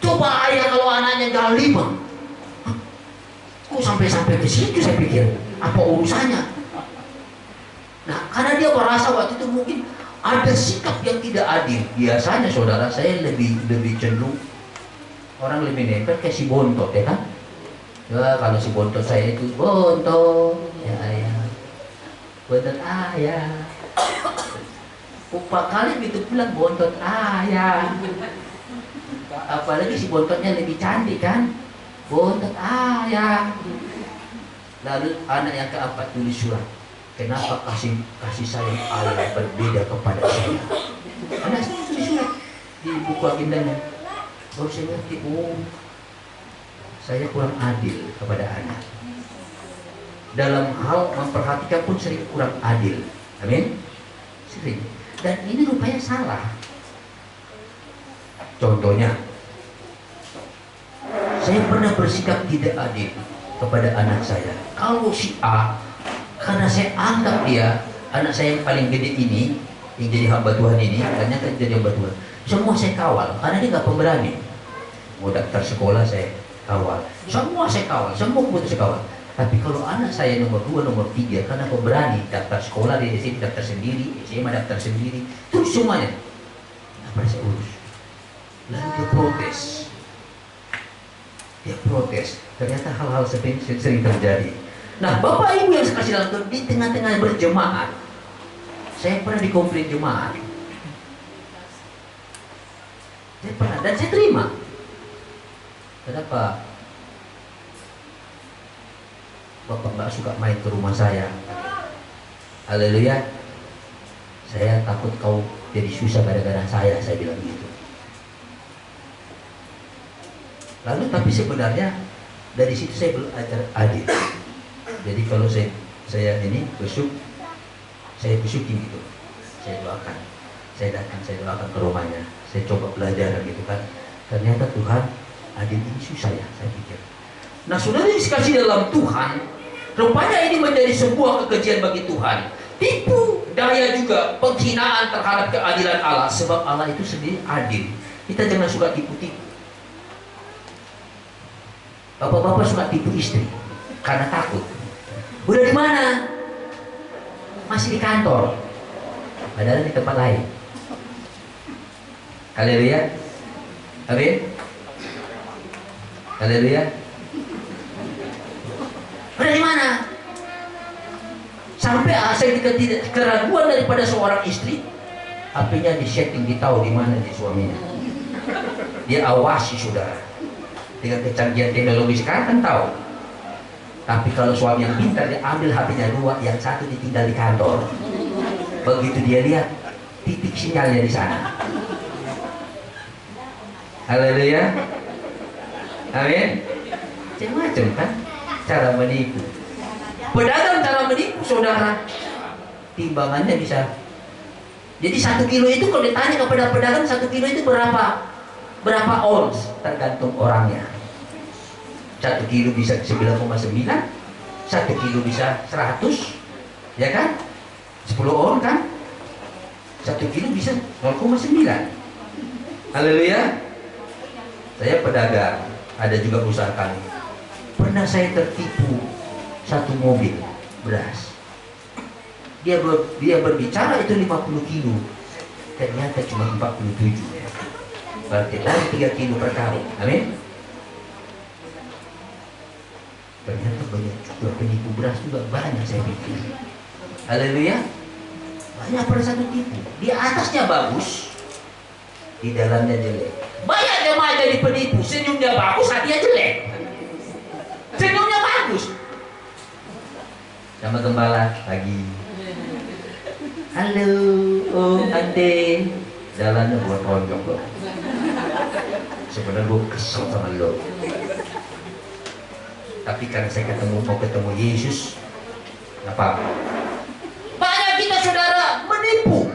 Coba ayah kalau anaknya tinggal 5. Kok sampai ke situ saya pikir. Apa urusannya? Nah, karena dia merasa waktu itu mungkin ada sikap yang tidak adil. Biasanya saudara saya lebih cenderung orang lebih nempel kayak si bontot, ya kan? Ya, kalau si bontot saya itu bontot, ya ayah, bontot ayah. Upah kali itu bilang bontot ayah. Apalagi si bontotnya lebih cantik kan, bontot ayah. Lalu anak yang keempat tulis surat, kenapa kasih sayang ayah berbeda kepada saya? Anak saya tulis surat di buku agendanya. Baru saya ngerti, saya kurang adil kepada anak. Dalam hal memperhatikan pun sering kurang adil. Amin. Sering. Dan ini rupanya salah. Contohnya, saya pernah bersikap tidak adil kepada anak saya. Kalau si A, karena saya anggap dia anak saya yang paling gede ini, yang jadi hamba Tuhan ini, ternyata jadi hamba Tuhan, semua saya kawal karena dia nggak pemberani. Mau daftar sekolah saya kawal, semua saya kawal, semua keputusan saya kawal. Tapi kalau anak saya nomor 2, nomor 3 karena pemberani, daftar sekolah di sini daftar sendiri, SMA daftar sendiri, terus semuanya, apa saya urus? Lalu dia protes. Ternyata hal-hal seperti ini sering terjadi. Nah, Bapak Ibu yang kasih dalam Tuhan, di tengah-tengah berjemaat, saya pernah dikomplain jemaat. Saya pernah, dan saya terima. Kenapa Bapak nggak suka main ke rumah saya? Haleluya. Saya takut kau jadi susah gara-gara saya bilang gitu. Lalu tapi sebenarnya dari situ saya belajar adil. Jadi kalau saya ini besuk, saya besukin gitu, saya doakan, saya datang, saya doakan ke rumahnya, saya coba belajar gitu kan. Ternyata Tuhan adil ini susah ya, saya pikir. Nah, saudara dikasih dalam Tuhan, rupanya ini menjadi sebuah kekejian bagi Tuhan. Tipu daya juga penghinaan terhadap keadilan Allah, sebab Allah itu sendiri adil. Kita jangan suka tipu-tipu. Bapak-bapak suka tipu istri karena takut. Udah di mana? Masih di kantor. Padahal di tempat lain. Haleluya. Amin. Haleluya. Udah di mana? Sampai saya keraguan daripada seorang istri, HP-nya di setting, ditahu di mana di suaminya. Dia awasi saudara. Dengan kecanggihan teknologi sekarang kan tahu. Tapi kalau suami yang pintar, dia ambil HP-nya 2, yang satu ditinggal di kantor. Begitu dia lihat, titik sinyalnya di sana. Haleluya. Amin. Macam-macam kan cara menipu. Pedagang cara menipu saudara, timbangannya bisa. Jadi 1 kilo itu kalau ditanya kepada pedagang, 1 kilo itu berapa ons, tergantung orangnya. 1 kilo bisa 9,9, 1 kilo bisa 100, ya kan? 10 on kan? 1 kilo bisa 0,9. Haleluya. Saya pedagang, ada juga usaha kami. Pernah saya tertipu 1 mobil beras. Dia berbicara itu 50 kilo, ternyata cuma 47. Berarti dari 3 kilo per kali. Amin. Ternyata banyak juga penipu beras juga, banyak saya pikir. Haleluya. Banyak pada satu tipu. Di atasnya bagus, di dalamnya jelek. Banyak jemaah jadi penipu, senyumnya bagus, hatinya jelek. Senyumnya bagus. Sama gembala lagi. Halo, Om, Ante. Jalannya buat tonjok loh. Sebenarnya gue kesel sama lo. Tapi karena saya mau ketemu Yesus, nggak apa-apa. Banyak kita saudara menipu.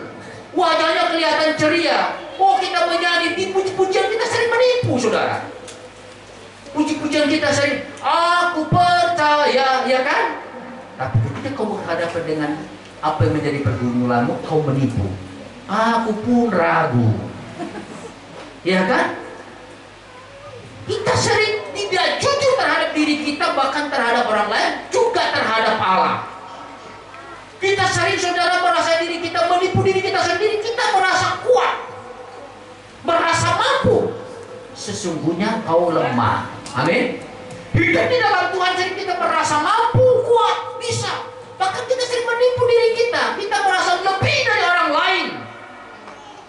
Wajahnya kelihatan ceria. Oh, kita menyanyi di puji-pujian, kita sering menipu saudara. Puji-pujian kita sering, aku percaya, ya kan? Tapi ketika kau berhadapan dengan apa yang menjadi pergumulanmu, kau menipu. Aku pun ragu, ya kan? Kita sering tidak jujur terhadap diri kita, bahkan terhadap orang lain, juga terhadap Allah. Kita sering saudara merasa diri kita, menipu diri kita sendiri. Kita merasa kuat, merasa mampu. Sesungguhnya kau lemah. Amin. Hidup di dalam Tuhan sering kita merasa mampu, kuat, bisa. Bahkan kita sering menipu diri kita. Kita merasa lebih dari orang lain.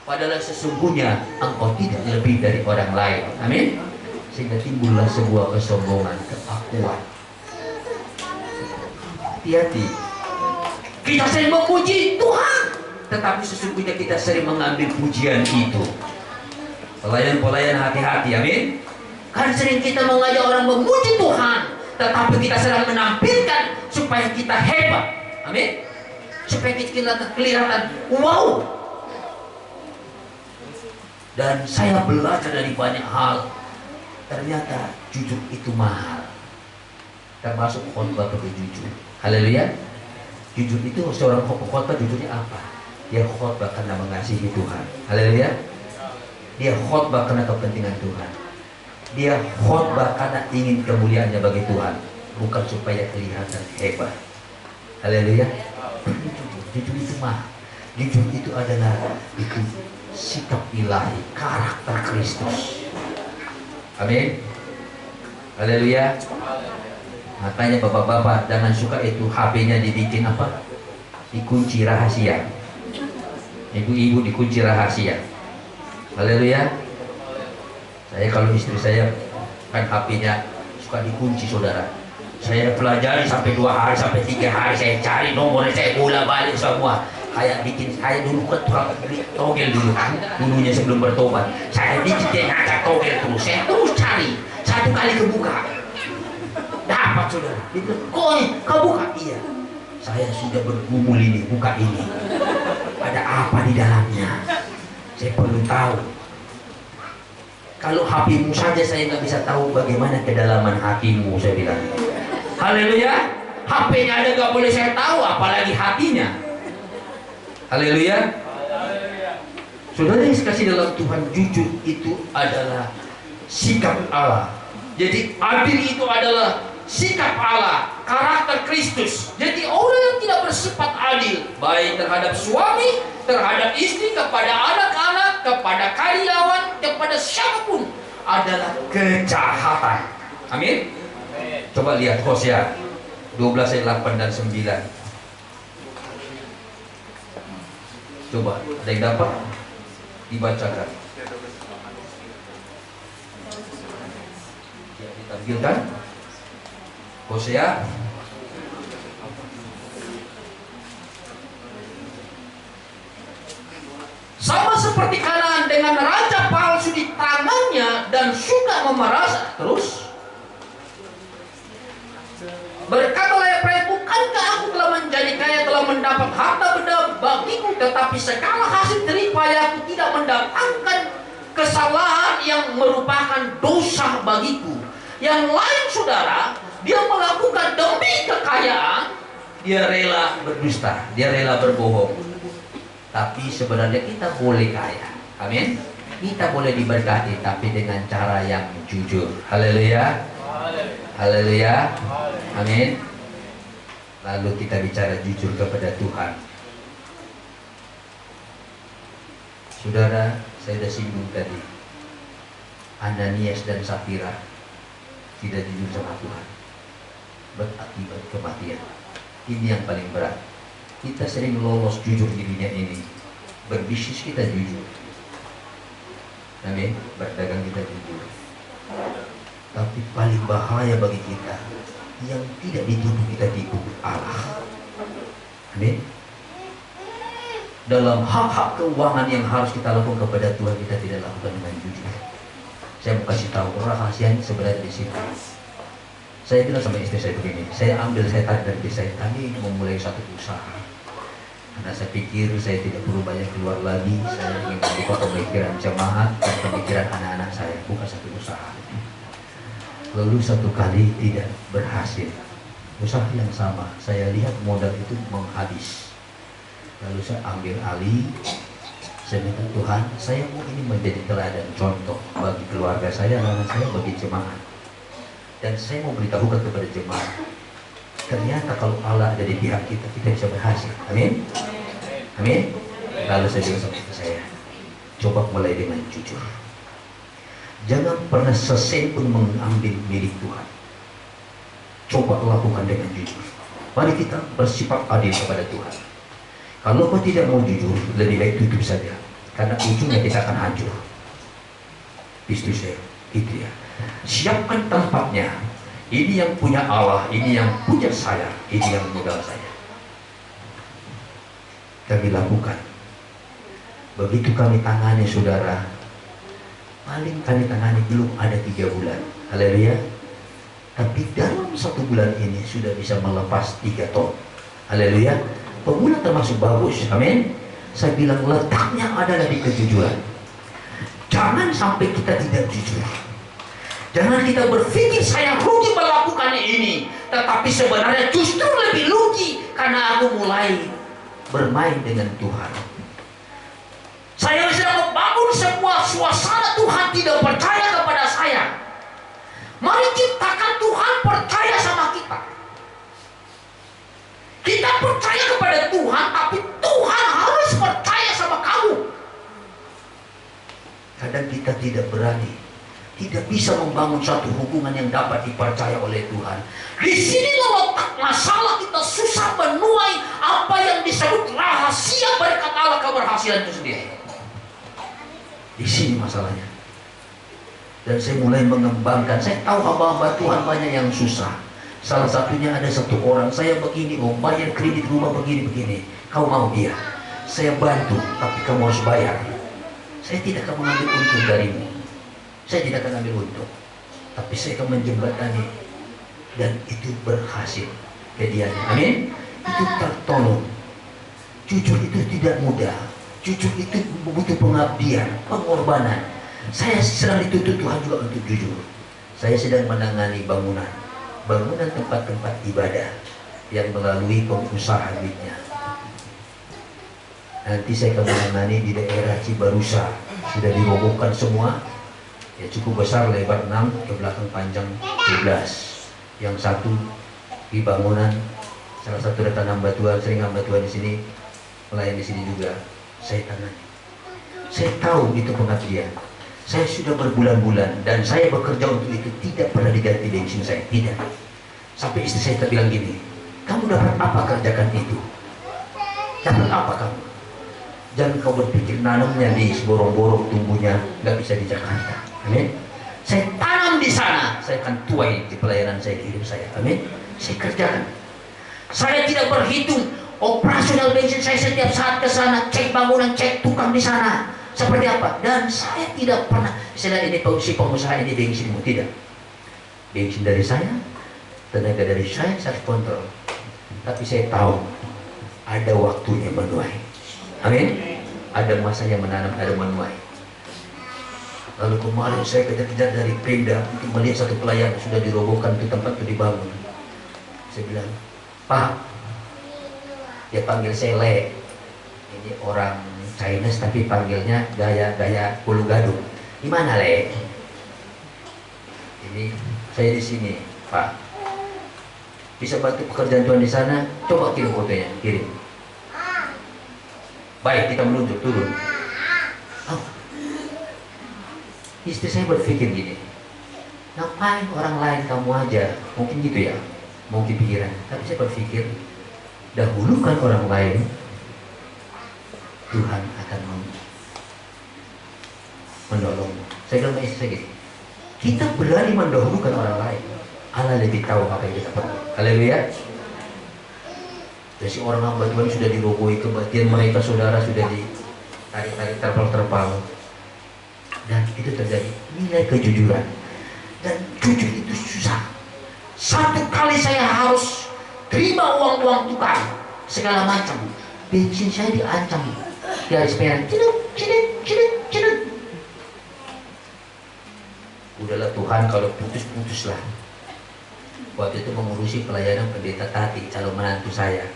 Padahal sesungguhnya engkau tidak lebih dari orang lain. Amin. Sehingga timbullah sebuah kesombongan, keakuan. Hati-hati. Kita sering memuji Tuhan, tetapi sesungguhnya kita sering mengambil pujian itu. Pelayan-pelayan hati-hati, amin. Kan sering kita mengajak orang memuji Tuhan, tetapi kita sedang menampilkan supaya kita hebat, amin. Supaya kita kelihatan wow. Dan saya belajar dari banyak hal. Ternyata jujur itu mahal. Termasuk khotbah perlu jujur. Haleluya. Jujur itu seorang khotbah jujurnya apa? Dia khotbah karena mengasihi Tuhan. Haleluya. Dia khotbah karena kepentingan Tuhan. Dia khotbah karena ingin kemuliaannya bagi Tuhan, bukan supaya kelihatan hebat. Haleluya. Jujur itu mahal. Jujur itu adalah itu sikap ilahi, karakter Kristus. Amin. Haleluya. Makanya bapak-bapak jangan suka itu HP-nya dibikin apa? Dikunci rahasia. Ibu-ibu dikunci rahasia. Haleluya. Saya kalau istri saya kan HP-nya suka dikunci saudara. Saya pelajari sampai 2 hari sampai 3 hari saya cari nomornya, saya bola-balik semua. Kayak bikin saya dulu kan tukang togel dulu kan, dulunya sebelum bertobat. Saya bikin dia ngacak togel terus, saya terus cari. 1 kali kebuka. Dapat saudara. Dia bilang, kau buka? Iya. Saya sudah bergumul ini, buka ini. Ada apa di dalamnya? Saya perlu tahu. Kalau hatimu saja saya nggak bisa tahu bagaimana kedalaman hatimu, saya bilang. Haleluya. HP-nya ada nggak boleh saya tahu, apalagi hatinya. Haleluya. Saudara yang kasih dalam Tuhan, jujur itu adalah sikap Allah. Jadi adil itu adalah sikap Allah, karakter Kristus. Jadi orang yang tidak bersifat adil, baik terhadap suami, terhadap istri, kepada anak-anak, kepada karyawan, kepada siapapun, adalah kejahatan. Amin. Coba lihat Hosea 12 ayat 8 dan 9. Coba, ada yang dapat dibacakan? Ya, ditampilkan. Hosea sama seperti Kanaan dengan raja palsu di tangannya dan suka memerasa. Terus berkatalah ya pria, bukankah aku telah menjadi kaya, telah mendapat harta benda bagiku, tetapi segala hasil jeripaya aku tidak mendatangkan kesalahan yang merupakan dosa bagiku. Yang lain saudara, dia melakukan demi kekayaan, dia rela berdusta, dia rela berbohong. Tapi sebenarnya kita boleh kaya, amin. Kita boleh diberkati, tapi dengan cara yang jujur. Haleluya. Haleluya. Amin. Lalu kita bicara jujur kepada Tuhan. Saudara, saya sudah singgung tadi, Ananias dan Safira tidak jujur sama Tuhan, berakibat kematian. Ini yang paling berat. Kita sering lolos jujur dirinya ini. Berbisnis kita jujur, Amin. Berdagang kita jujur. Tapi paling bahaya bagi kita yang tidak dituduh kita tipu Allah. Amin. Dalam hak-hak keuangan yang harus kita lakukan kepada Tuhan, kita tidak lakukan dengan jujur. Saya mau kasih tahu rahasianya sebenarnya di sini. Saya bilang sama istri saya begini, saya tarik dari diri saya, kami memulai satu usaha. Karena saya pikir saya tidak perlu banyak keluar lagi, saya ingin membuka pemikiran jemaat dan pemikiran anak-anak saya, bukan satu usaha. Lalu satu kali tidak berhasil. Usaha yang sama, saya lihat modal itu menghabis. Lalu saya ambil alih, saya minta Tuhan, saya mau ini menjadi teladan contoh bagi keluarga saya, anak saya, bagi jemaat. Dan saya mau beritahukan kepada jemaat, ternyata kalau Allah ada di pihak kita, kita bisa berhasil. Amin. Amin. Lalu saya bilang sama istri saya, coba mulai dengan jujur. Jangan pernah sesen pun mengambil milik Tuhan. Coba lakukan dengan jujur. Mari kita bersifat adil kepada Tuhan. Kalau kau tidak mau jujur, lebih baik tutup saja. Karena ujungnya kita akan hancur. Istri saya, itu ya. Siapkan tempatnya. Ini yang punya Allah, ini yang punya saya, ini yang modal saya. Kami lakukan. Begitu kami tangani saudara, paling kami tangani belum ada 3 bulan. Haleluya. Tapi dalam 1 bulan ini sudah bisa melepas 3 ton. Haleluya. Pemula termasuk bagus. Amin. Saya bilang letaknya adalah di kejujuran. Jangan sampai kita tidak jujur. Jangan kita berpikir saya rugi melakukan ini, tetapi sebenarnya justru lebih rugi karena aku mulai bermain dengan Tuhan. Saya sedang membangun semua suasana Tuhan tidak percaya kepada saya. Mari ciptakan Tuhan percaya sama kita. Kita percaya kepada Tuhan, tapi Tuhan harus percaya sama kamu. Kadang kita tidak berani, tidak bisa membangun satu hubungan yang dapat dipercaya oleh Tuhan. Di sini letak masalah kita susah menuai apa yang disebut rahasia berkat Allah keberhasilan itu sendiri. Di sini masalahnya. Dan saya mulai mengembangkan. Saya tahu hamba-hamba Tuhan banyak yang susah. Salah satunya ada satu orang, saya begini, mau bayar kredit rumah begini-begini. Kau mau dia? Saya bantu, tapi kamu harus bayar. Saya tidak akan mengambil untung darimu. Saya tidak akan ambil untung, tapi saya akan menjembatani, dan itu berhasil kejadiannya. Amin. Itu tertolong. Jujur itu tidak mudah. Jujur itu butuh pengabdian, pengorbanan. Saya sedang dituntut Tuhan juga untuk jujur. Saya sedang menangani bangunan tempat-tempat ibadah yang melalui pengusaha duitnya. Nanti saya akan menangani di daerah Cibarusa, sudah dirobohkan semua. Ya cukup besar, lebar 6, ke belakang panjang 12. Yang satu di bangunan, salah satu ada tanam batuan, sering hamba Tuhan di sini, melayani di sini juga. Saya tangani. Saya tahu itu pengabdian. Saya sudah berbulan-bulan dan saya bekerja untuk itu, tidak pernah diganti bensin saya, tidak. Sampai istri saya terbilang gini, kamu dapat apa kerjakan itu? Dapat apa kamu? Jangan kau berpikir nanamnya di borong-borong, tumbuhnya nggak bisa di Jakarta. Amin. Saya tanam di sana, saya akan tuai di pelayanan saya, di hidup saya. Amin. Saya kerjakan. Saya tidak berhitung operasional bensin saya setiap saat ke sana, cek bangunan, cek tukang di sana seperti apa. Dan saya tidak pernah istilah ini si pengusaha ini bensinmu, tidak. Bensin dari saya, tenaga dari saya harus kontrol. Tapi saya tahu ada waktunya menuai. Amin. Ada masanya menanam, ada menuai. Lalu kemarin saya kejar-kejar dari Pemda untuk melihat satu pelayan sudah dirobohkan, itu tempat itu dibangun. Saya bilang, Pak, dia panggil saya Le. Ini orang Chinese tapi panggilnya gaya Ulu Gadung. Di mana Le? Ini saya di sini, Pak. Bisa bantu pekerjaan Tuhan di sana? Coba kirim fotonya, kirim. Baik, kita menunjuk, turun. Oh. Istri saya berpikir gini, ngapain orang lain, kamu aja? Mungkin gitu ya, mungkin pikiran. Tapi saya berpikir, dahulukan orang lain, Tuhan akan menolongmu. Saya bilang istri saya gini, kita berani mendahulukan orang lain. Allah lebih tahu apa yang kita perlu. Haleluya. Jadi orang hamba Tuhan sudah diroboi kebaktian mereka, saudara, sudah ditarik-tarik terpal-terpal. Dan itu terjadi nilai kejujuran. Dan jujur itu susah. Satu kali saya harus terima uang-uang tukang segala macam. Bensin saya diancam di garis merah. Ciduk. Udahlah Tuhan, kalau putus-putuslah. Waktu itu mengurusi pelayanan pendeta Tati, calon menantu saya.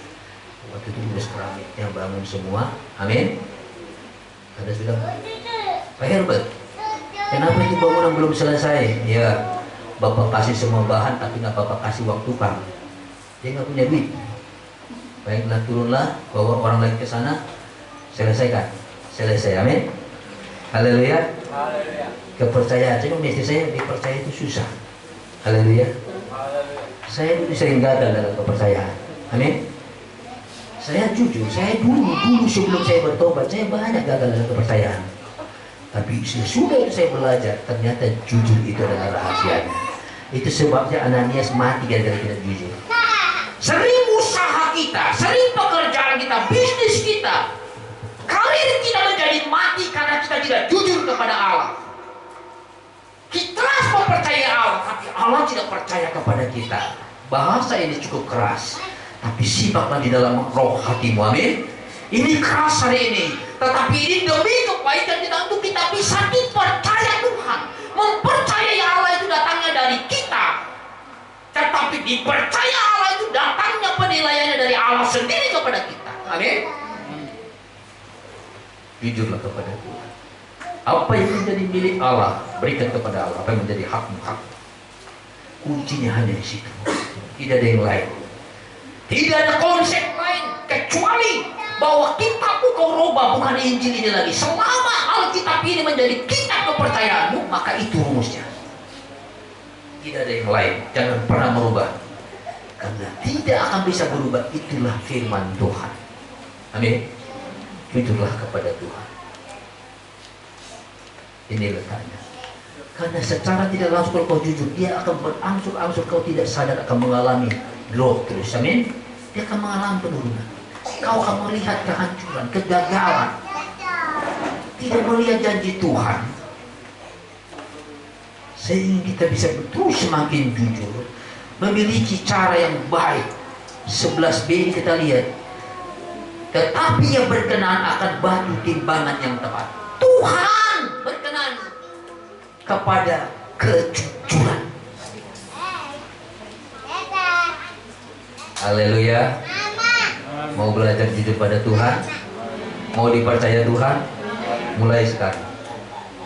Waktu itu urus keramiknya bangun semua. Amin. Ada bilang, Pak Herbert, kenapa ini bangunan belum selesai? Ya, Bapak kasih semua bahan tapi nggak Bapak kasih uang tukang. Dia nggak punya duit. Baiklah, turunlah, bawa orang lain ke sana, selesaikan. Selesai, amin. Haleluya. Kepercayaan, saya istri saya dipercaya itu susah. Haleluya. Saya dulu sering gagal dalam kepercayaan. Amin. Saya jujur, saya dulu sebelum saya bertobat, saya banyak gagal dalam kepercayaan. Tapi sesudah itu saya belajar, ternyata jujur itu adalah rahasianya. Itu sebabnya Ananias mati gara-gara tidak jujur. Sering usaha kita, sering pekerjaan kita, bisnis kita, karir kita menjadi mati karena kita tidak jujur kepada Allah. Kita mempercayai Allah, tapi Allah tidak percaya kepada kita. Bahasa ini cukup keras, tapi simaklah di dalam roh hatimu, amin. Ini keras hari ini, tetapi ini demi kebaikan kita untuk kita bisa dipercaya Tuhan. Mempercayai Allah itu datangnya dari kita, tetapi dipercaya Allah itu datangnya penilaiannya dari Allah sendiri kepada kita, amin. Jujurlah kepada Tuhan. Apa yang menjadi milik Allah, berikan kepada Allah. Apa yang menjadi hakmu, hak. Kuncinya hanya di situ. Tidak ada yang lain. Tidak ada konsep lain kecuali bahwa kitabmu kau rubah, bukan Injil ini lagi. Selama Alkitab ini menjadi kitab kepercayaanmu, maka itu rumusnya. Tidak ada yang lain. Jangan pernah merubah, karena tidak akan bisa berubah. Itulah firman Tuhan, amin. Jujurlah kepada Tuhan. Ini letaknya. Karena secara tidak langsung kau jujur, dia akan berangsur-angsur, kau tidak sadar akan mengalami drop terus, amin. Dia akan mengalami penurunan. Kau akan melihat kehancuran, kegagalan, tidak melihat janji Tuhan. Sehingga kita bisa terus semakin jujur, memiliki cara yang baik. 11b kita lihat, tetapi yang berkenan akan batu timbangan yang tepat. Tuhan berkenan kepada kejujuran. Haleluya. Mau belajar jujur pada Tuhan, mau dipercaya Tuhan, mulai sekarang.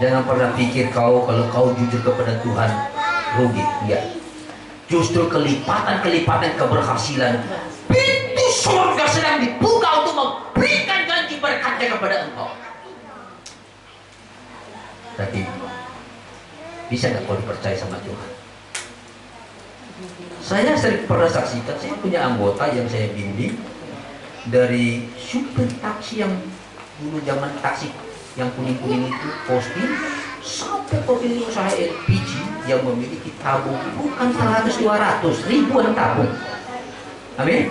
Jangan pernah pikir kalau kau jujur kepada Tuhan rugi. Enggak. Justru kelipatan keberhasilan. Pintu surga sedang dibuka untuk memberikan janji berkatnya kepada engkau. Tapi bisa nggak kau dipercaya sama Tuhan? Saya sering pernah saksikan, saya punya anggota yang saya bimbing dari supir taksi yang dulu zaman taksi yang kuning-kuning itu posting, sampai pemilik usaha LPG yang memiliki tabung bukan 100-200 ribuan tabung, amin.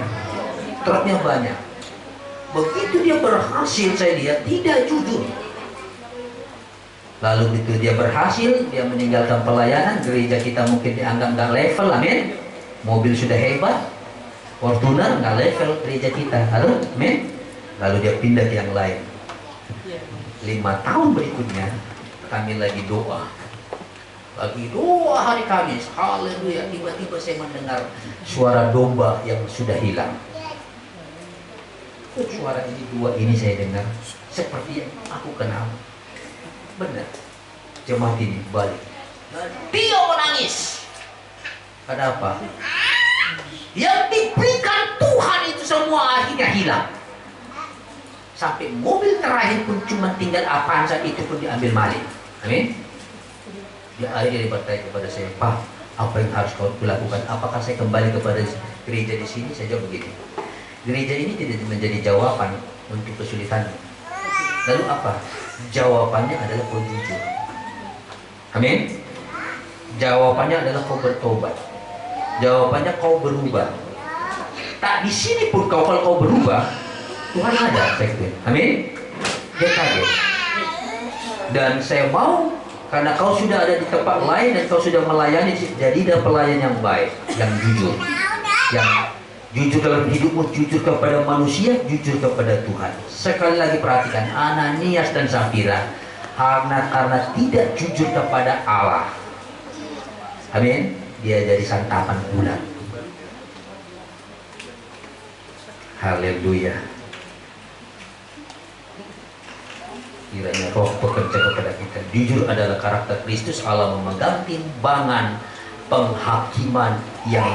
Truknya banyak. Begitu dia berhasil, saya lihat tidak jujur. Lalu begitu dia berhasil, dia meninggalkan pelayanan, gereja kita mungkin dianggap nggak level, amin. Mobil sudah hebat, Fortuner nggak level gereja kita, amin. Lalu dia pindah ke yang lain. 5 tahun berikutnya kami lagi doa hari Kamis, haleluya. Tiba-tiba saya mendengar suara domba yang sudah hilang. Suara ini dua ini saya dengar seperti yang aku kenal. Benar, jemaat ini balik. Dia menangis. Kenapa? Yang diberikan Tuhan itu semua akhirnya hilang. Sampai mobil terakhir pun cuma tinggal Avanza, itu pun diambil maling. Amin. Dia akhirnya bertanya kepada saya, Pak, apa yang harus kau lakukan? Apakah saya kembali kepada gereja di sini? Saya jawab begini, gereja ini tidak menjadi jawaban untuk kesulitanmu. Lalu apa? Jawabannya adalah kau jujur. Amin. Jawabannya adalah kau bertobat. Jawabannya kau berubah. Tak di sini pun kalau kau berubah, Tuhan ada. Amin. Dia kaget. Dan saya mau, karena kau sudah ada di tempat lain dan kau sudah melayani, jadilah pelayan yang baik, yang jujur, yang jujur dalam hidupmu, jujur kepada manusia, jujur kepada Tuhan. Sekali lagi perhatikan, Ananias dan Safira karena tidak jujur kepada Allah. Amin. Dia jadi santapan ulat. Haleluya. Kiranya Roh bekerja kepada kita. Jujur adalah karakter Kristus. Allah memegang timbangan penghakiman yang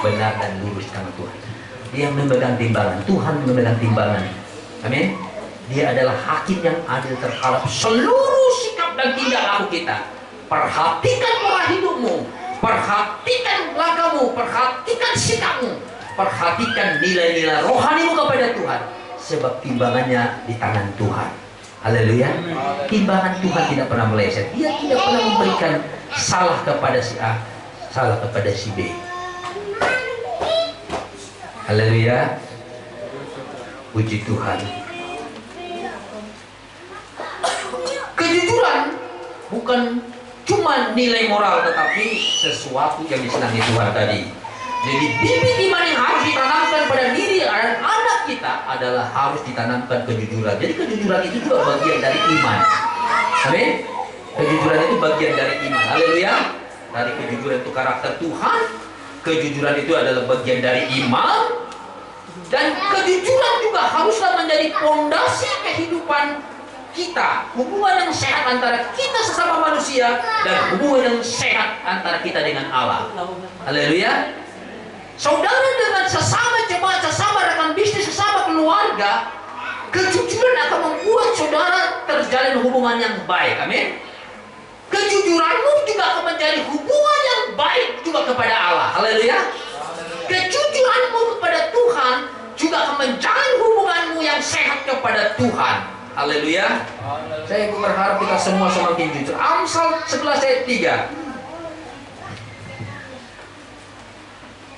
benar dan lurus sama Tuhan. Dia memegang timbangan. Tuhan memegang timbangan. Amin. Dia adalah hakim yang adil terhadap seluruh sikap dan tindak laku kita. Perhatikan pola hidupmu, perhatikan langkahmu, perhatikan sikapmu, perhatikan nilai-nilai rohanimu kepada Tuhan. Sebab timbangannya di tangan Tuhan. Haleluya. Timbangan Tuhan tidak pernah meleset. Dia tidak pernah memberikan salah kepada si A, salah kepada si B. Haleluya. Puji Tuhan. Kejujuran bukan cuma nilai moral, tetapi sesuatu yang disenangi Tuhan tadi. Jadi bibit iman yang harus ditanamkan pada diri dan anak kita adalah harus ditanamkan kejujuran. Jadi kejujuran itu juga bagian dari iman. Amin. Kejujuran itu bagian dari iman. Haleluya. Dari kejujuran itu karakter Tuhan. Kejujuran itu adalah bagian dari iman. Dan kejujuran juga haruslah menjadi fondasi kehidupan kita. Hubungan yang sehat antara kita sesama manusia dan hubungan yang sehat antara kita dengan Allah. Haleluya. Saudara dengan sesama jemaat, sesama rekan bisnis, sesama keluarga, kejujuran akan membuat saudara terjalin hubungan yang baik. Amin. Kejujuranmu juga akan menjadi hubungan yang baik juga kepada Allah. Haleluya. Kejujuranmu kepada Tuhan juga akan menjalin hubunganmu yang sehat kepada Tuhan. Haleluya. Saya berharap kita semua semakin jujur. Amsal 11 ayat 3.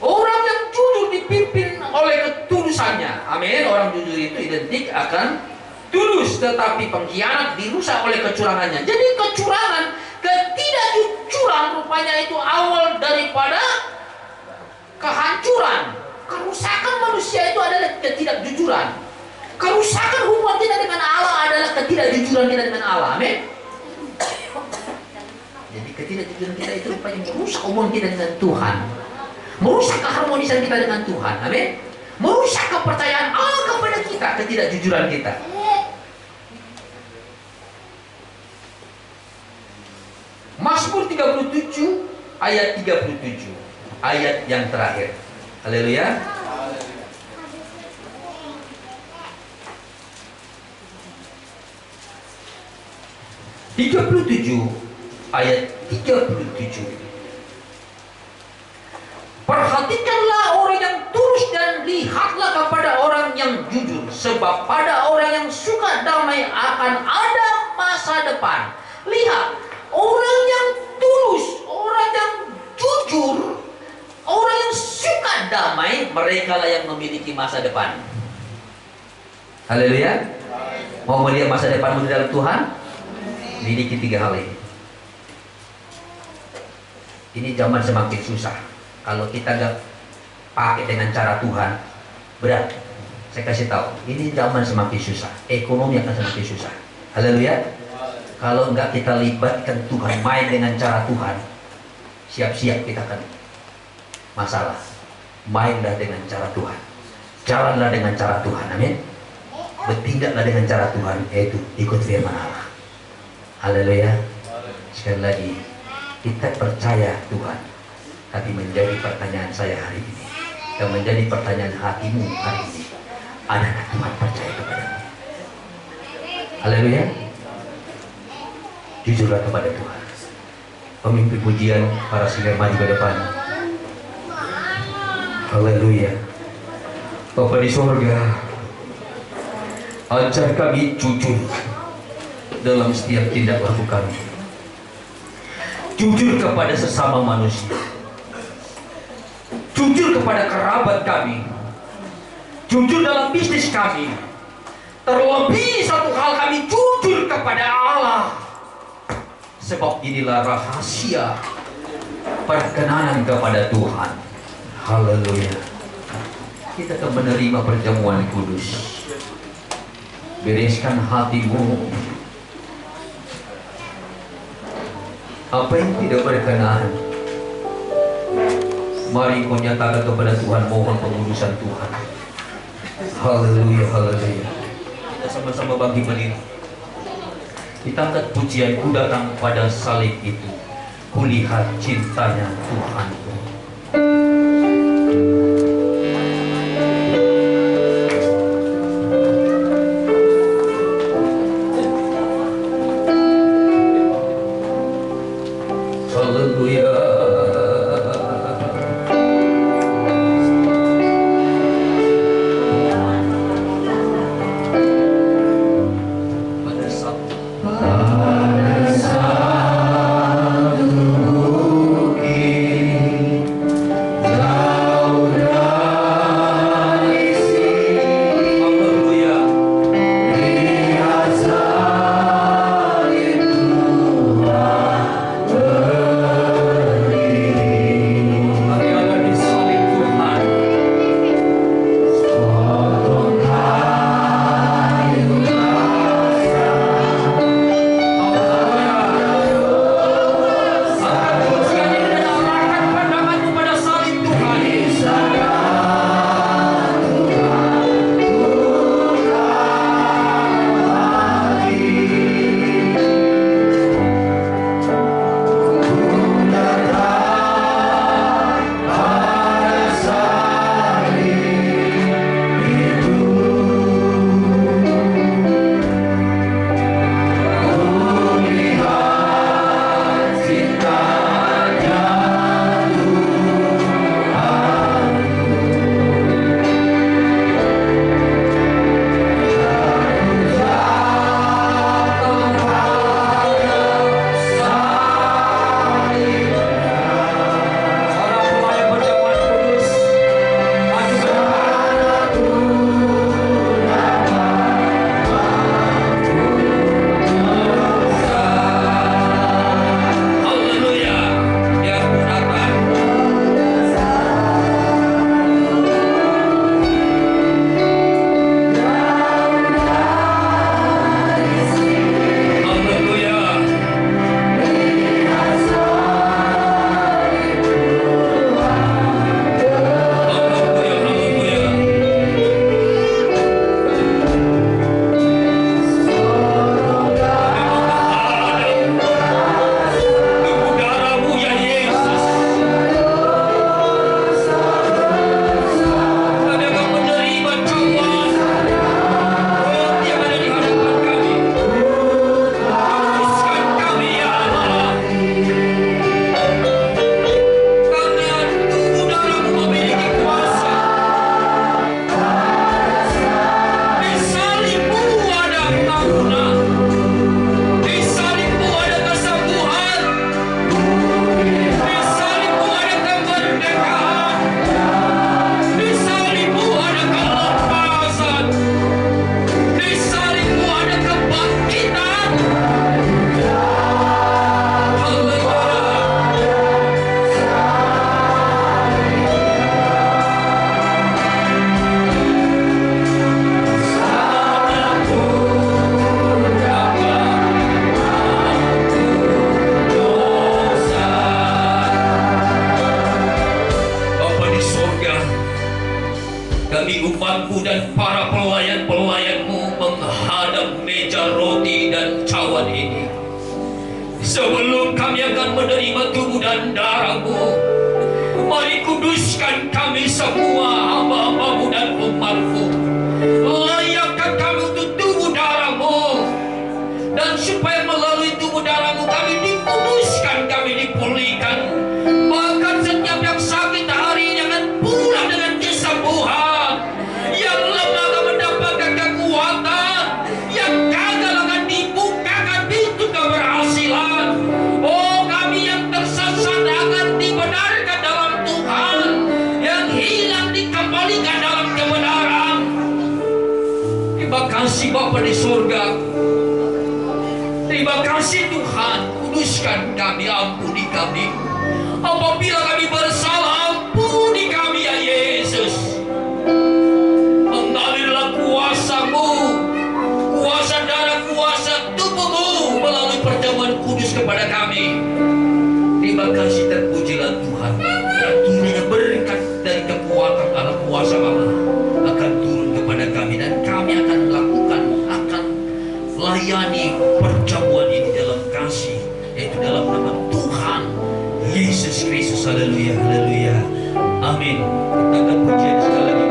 Orang yang jujur dipimpin oleh ketulusannya. Amin. Orang jujur itu identik akan tulus, tetapi pengkhianat dirusak oleh kecurangannya. Jadi kecurangan, ketidakjujuran rupanya itu awal daripada kehancuran. Kerusakan manusia itu adalah ketidakjujuran. Kerusakan hubungan kita dengan Allah adalah ketidakjujuran kita dengan Allah. Amin. Jadi ketidakjujuran kita itu rupanya merusak hubungan kita dengan Tuhan, merusak keharmonisan kita dengan Tuhan. Amin. Merusak kepercayaan Allah kepada kita, ketidakjujuran kita. Mazmur 37 ayat 37, ayat yang terakhir. Haleluya. Ayat 37. Perhatikanlah orang yang tulus dan lihatlah kepada orang yang jujur, sebab pada orang yang suka damai akan ada masa depan. Lihat, orang yang tulus, orang yang jujur, orang yang suka damai, mereka lah yang memiliki masa depan. Haleluya. Mau melihat masa depanmu di dalam Tuhan? Miliki 3 hal ini. Ini zaman semakin susah. Kalau kita nggak pakai dengan cara Tuhan, berat. Saya kasih tahu, ini zaman semakin susah. Ekonomi akan semakin susah. Haleluya. Kalau nggak kita libatkan Tuhan, main dengan cara Tuhan, siap-siap kita akan masalah. Mainlah dengan cara Tuhan, jalanlah dengan cara Tuhan. Amin. Bertindaklah dengan cara Tuhan, yaitu ikut firman Allah. Haleluya. Sekali lagi, kita percaya Tuhan, tapi menjadi pertanyaan saya hari ini, dan menjadi pertanyaan hatimu hari ini, adakah Tuhan percaya kepadamu? Haleluya. Jujurlah kepada Tuhan. Pemimpin pujian, para singer maju ke depan. Haleluya. Bapa di surga, ajar kami jujur dalam setiap tindak laku kami. jujur kepada sesama manusia, jujur kepada kerabat kami, jujur dalam bisnis kami. Terlebih satu hal, kami jujur kepada Allah. Sebab inilah rahasia perkenanan kepada Tuhan. Haleluya. Kita akan menerima perjamuan kudus. Bereskan hatimu. Apa yang tidak berkenan, mari kau nyatakan kepada Tuhan, mohon pengudusan Tuhan. Haleluya, haleluya. Kita sama-sama bangkit berdiri. Kita angkat pujian, ku datang pada salib itu, kulihat cintanya Tuhanku. Haleluya. Kami umatmu dan para pelayan-pelayanmu menghadap meja roti dan cawan ini. Sebelum kami akan menerima tubuh dan darahmu, mari kuduskan kami semua, hamba-hambamu dan umatmu. Layakkan kami untuk tubuh darahmu, dan supaya melalui tubuh darahmu kami dikuduskan, kami dipulihkan. Bahkan setiap yang sakit hari ini akan pulang dengan kesembuhan. Yang lemah akan mendapatkan kekuatan. Yang gagal akan dibukakan pintu keberhasilan. Oh, kami yang Bapa di surga. Terima kasih Tuhan, kuduskan kami, ampuni kami. Apabila kami bersalah, ampuni kami ya Yesus. Mengalirlah kuasa-Mu, kuasa darah, kuasa tubuh-Mu melalui perjamuan kudus kepada kami. Terima kasih, terpujilah Tuhan. Kiranya berkat dari kekuatan Allah, kuasa Allah akan turun kepada kami, dan kami akan melakukan, akan layani perjamuan ini dalam kasih, yaitu dalam nama Tuhan Yesus Kristus. Haleluya, haleluya, amin. Kita akan pujian sekali lagi.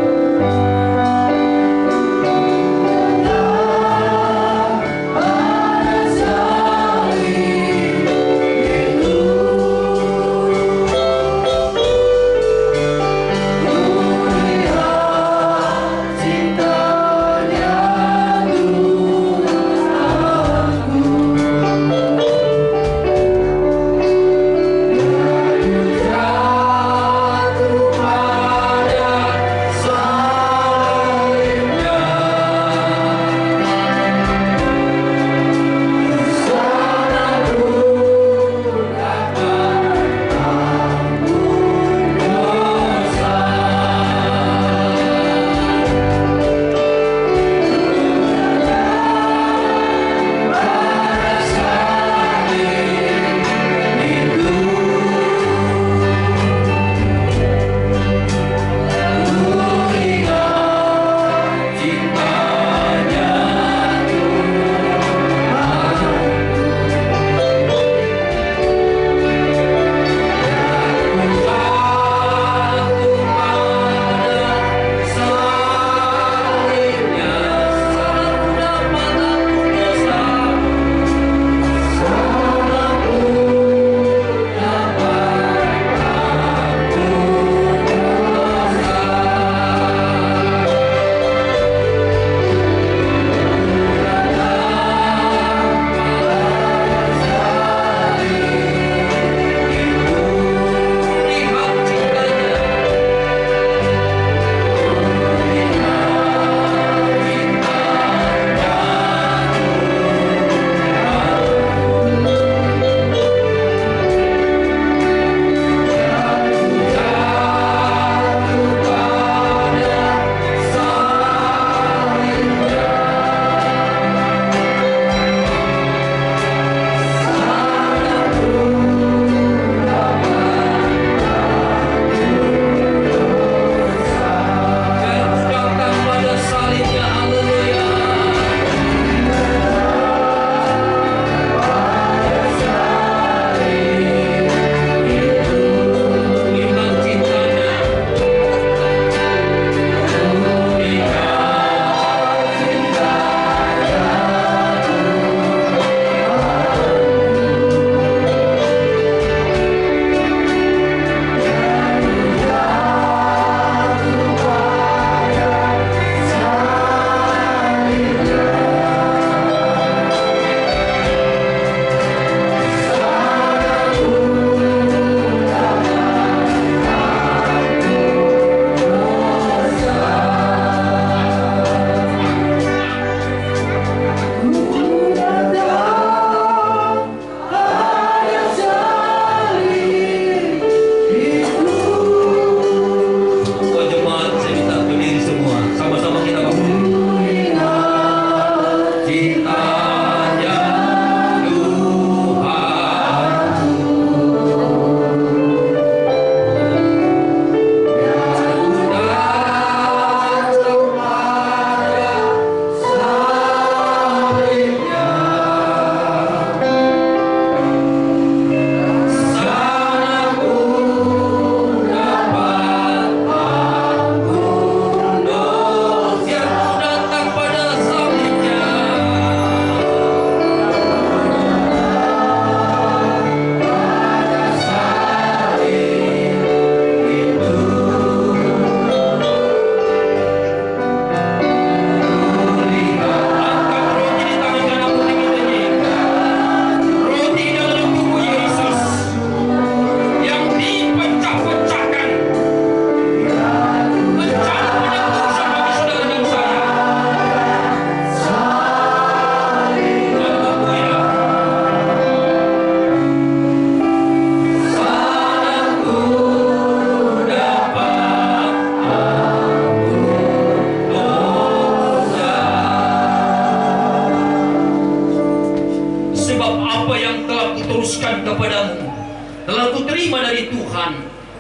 terima dari Tuhan,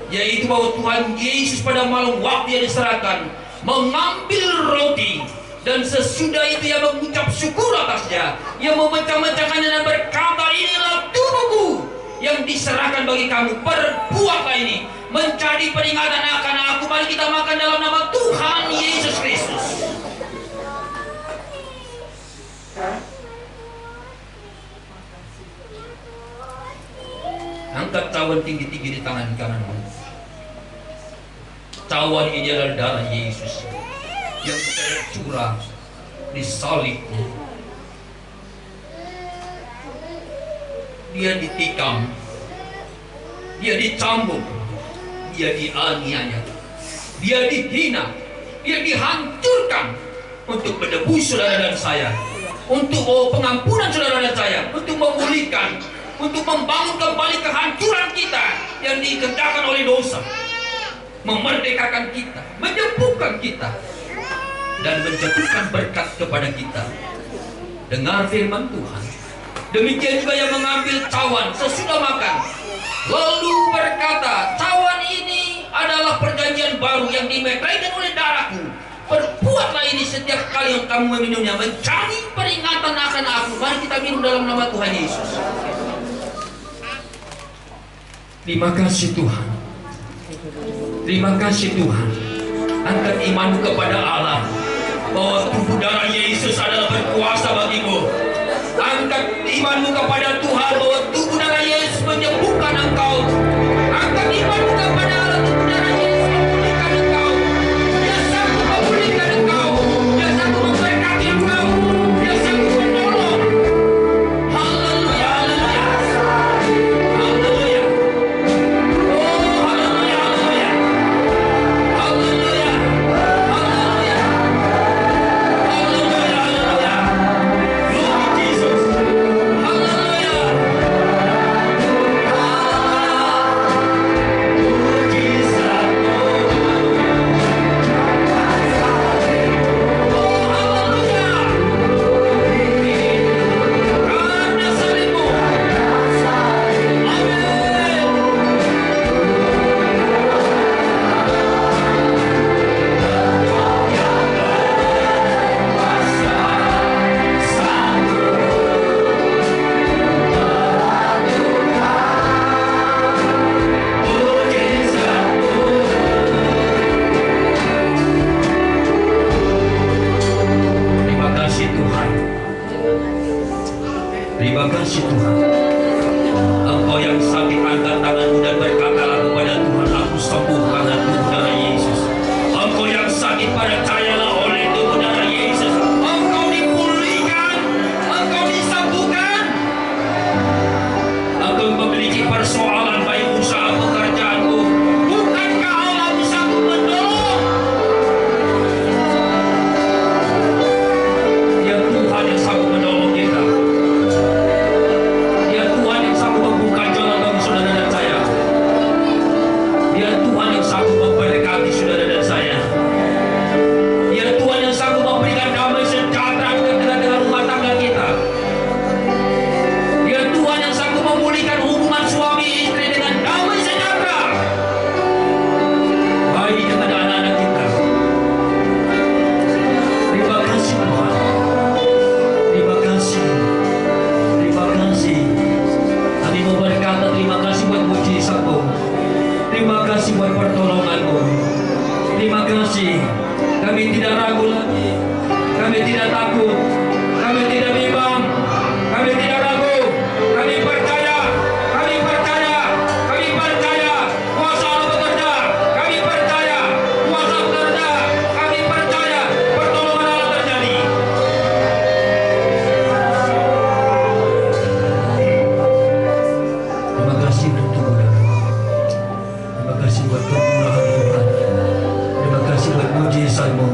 yaitu bahwa Tuhan Yesus pada malam waktu yang diserahkan mengambil roti, dan sesudah itu ia mengucap syukur atasnya, ia memecah-mecahkannya dan berkata, inilah tubuhku yang diserahkan bagi kamu, perbuatlah ini menjadi peringatan akan aku. Mari kita makan dalam nama Tuhan Yesus Kristus. Angkat cawan tinggi-tinggi di tangan kananmu. Cawan ini adalah darah Yesus yang tercurah di salibnya. Dia ditikam, dia dicambuk, dia dianiaya, dia dihina, dia dihancurkan untuk menebus saudara dan saya, untuk pengampunan saudara dan saya, untuk memulihkan, untuk membangun kembali kehancuran kita yang dikerjakan oleh dosa, memerdekakan kita, menyembuhkan kita, dan menjatuhkan berkat kepada kita. Dengar firman Tuhan. Demikian juga yang mengambil cawan sesudah makan, lalu berkata, cawan ini adalah perjanjian baru yang dimeteraikan oleh darahku. Perbuatlah ini setiap kali yang kamu meminumnya menjadi peringatan akan aku. Mari kita minum dalam nama Tuhan Yesus. Terima kasih Tuhan. Terima kasih Tuhan. Angkat imanmu kepada Allah, bahwa tubuh darah Yesus adalah berkuasa bagimu. Angkat imanmu kepada Tuhan, bahwa tubuh darah Yesus menyembuhkan engkau. Angkat imanmu kepada Allah, tubuh darah Yesus memulihkan engkau. Dia sanggup memulihkan engkau. Dia sanggup memberkati engkau. Dia sanggup menolong. Haleluya, haleluya. Haleluya. Oh, haleluya, haleluya. Haleluya. Haleluya. Haleluya, haleluya. Glory Jesus. Haleluya. Terima kasih Tuhan. Terima kasih Tuhan. Engkau yang sakit, angkat tanganmu dan berkatalah kepada Tuhan, aku sembuhkan tubuh darah Yesus. Engkau yang sakit, percayalah oleh tubuh darah Yesus. Engkau dipulihkan, engkau disembuhkan. Engkau memiliki persoalan baik usaha pekerjaanmu, bukankah Allah bisa menolong? Dia Tuhan yang sanggup menolong kita. Dia Tuhan yang sanggup membuka jalan bagi saudara dan saya. Dia Tuhan yang sanggup memberkati saudara dan saya. Dia Tuhan yang sanggup memberikan damai sejahtera ke tengah-tengah rumah tangga kita. Dia Tuhan yang sanggup memulihkan hubungan suami istri dengan damai sejahtera, baik dengan anak-anak kita. Terima kasih Tuhan. Terima kasih. Terima kasih. Kami mau berkata terima kasih buat mujizat-Mu. Terima kasih buat pertolongan-Mu. Terima kasih. Kami tidak ragu lagi. Kami tidak takut. Kami tidak bimbang. Kami tidak ragu. Kami percaya. Kami percaya. Kami percaya. Kuasa Allah bekerja. Kami percaya. Kuasa bekerja. Kami percaya. Pertolongan Allah terjadi. Terima kasih untuk Tuhan. Terima kasih buat kemurahan Tuhan. Terima kasih buat mujizat-Mu.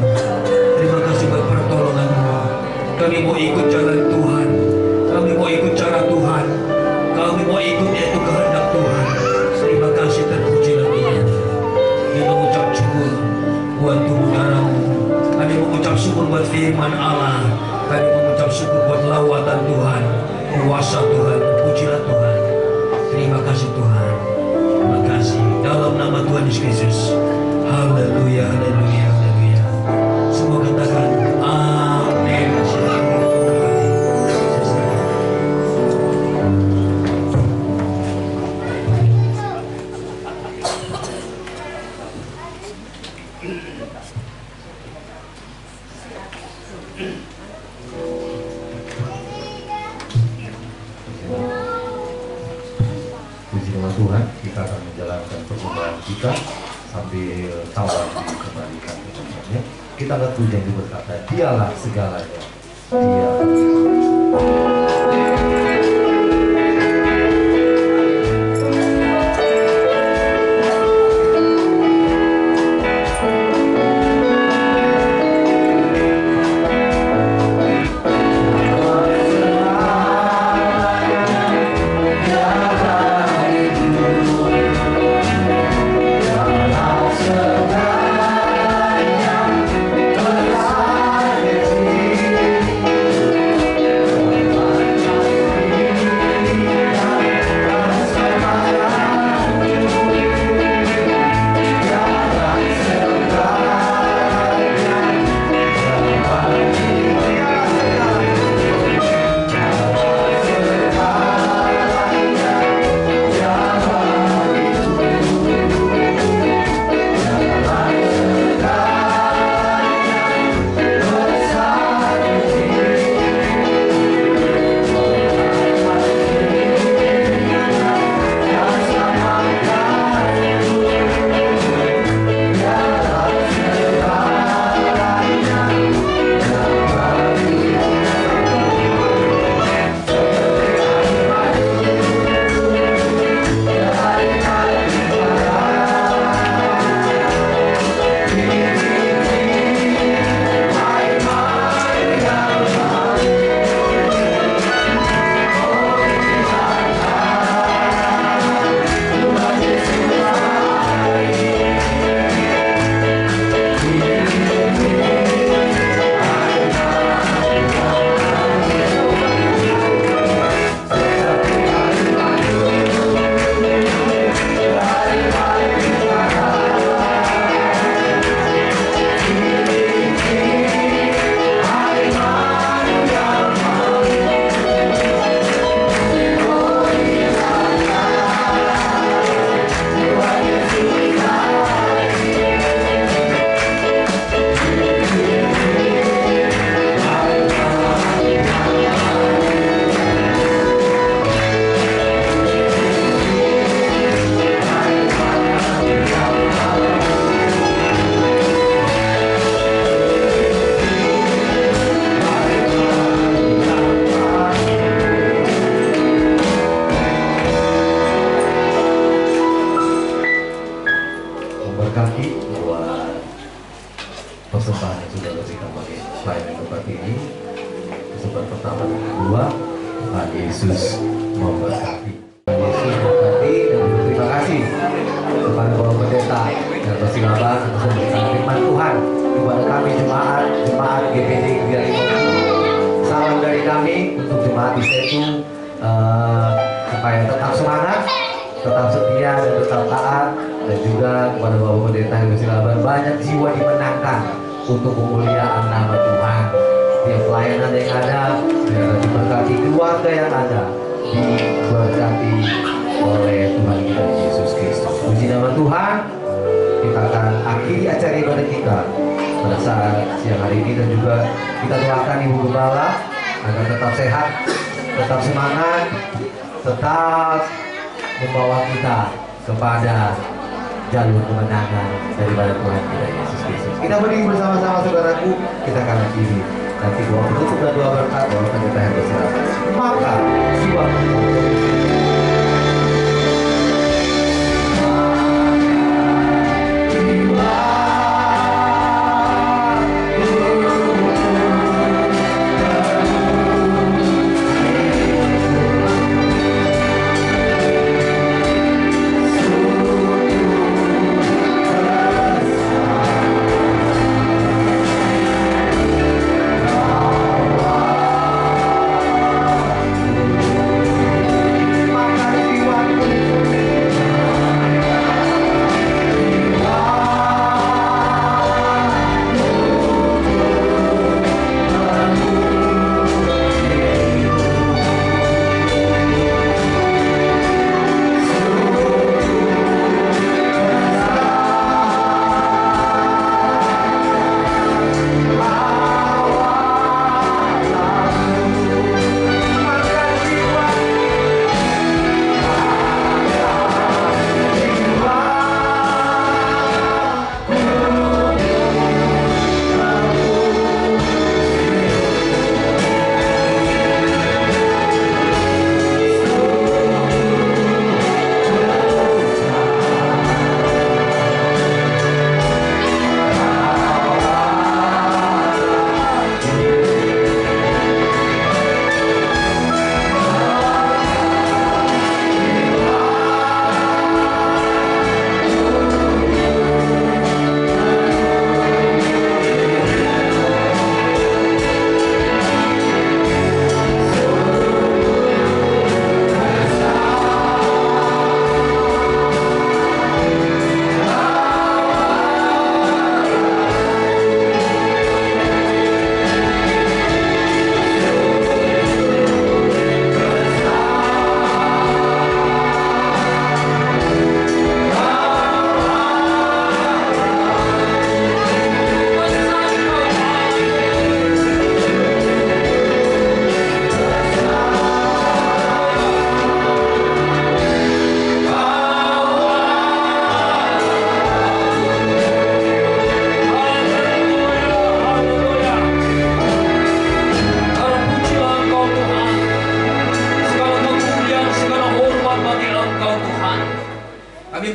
Terima kasih buat pertolongan-Mu. Kami mau ikut jalan Kristus. Haleluya, haleluya, haleluya. Semua katakan amin. Puji nama Tuhan, kita akan menjalankan persembahan kita sambil tawar dikembalikan ke tempatnya. Kita akan puji yang berkata, dialah segalanya. Dia memberkati buat persembahan yang sudah berikan bagi pelayanan tempat ini. Persembahan pertama dan kedua, Tuhan Yesus memberkati. Tuhan Yesus memberkati dan berterima kasih kepada Bapak Pendeta dan Persilaban atas memberikan firman Tuhan kepada kami jemaat GPD Gereja Lima. Salam dari kami untuk jemaat di Setu supaya tetap semangat, tetap setia dan tetap taat, dan juga kepada Bapak Pendeta yang Persilaban banyak jiwa dimenangkan untuk kemuliaan nama Tuhan. Tiap pelayanan yang ada biar diberkati, keluarga yang ada diberkati oleh Tuhan kita Yesus Kristus. Puji nama Tuhan. Kita akan akhiri acara ibadah kita pada saat siang hari ini, dan juga kita doakan Ibu Gembala agar tetap sehat, tetap semangat, tetap membawa kita kepada jalur kemenangan daripada Tuhan kita Yesus Kristus. Kita berdiri bersama-sama saudaraku, kita akan akhiri. Nanti doa penutup dan doa berkat Bapak Pendeta yang bersilaban. Maka suatu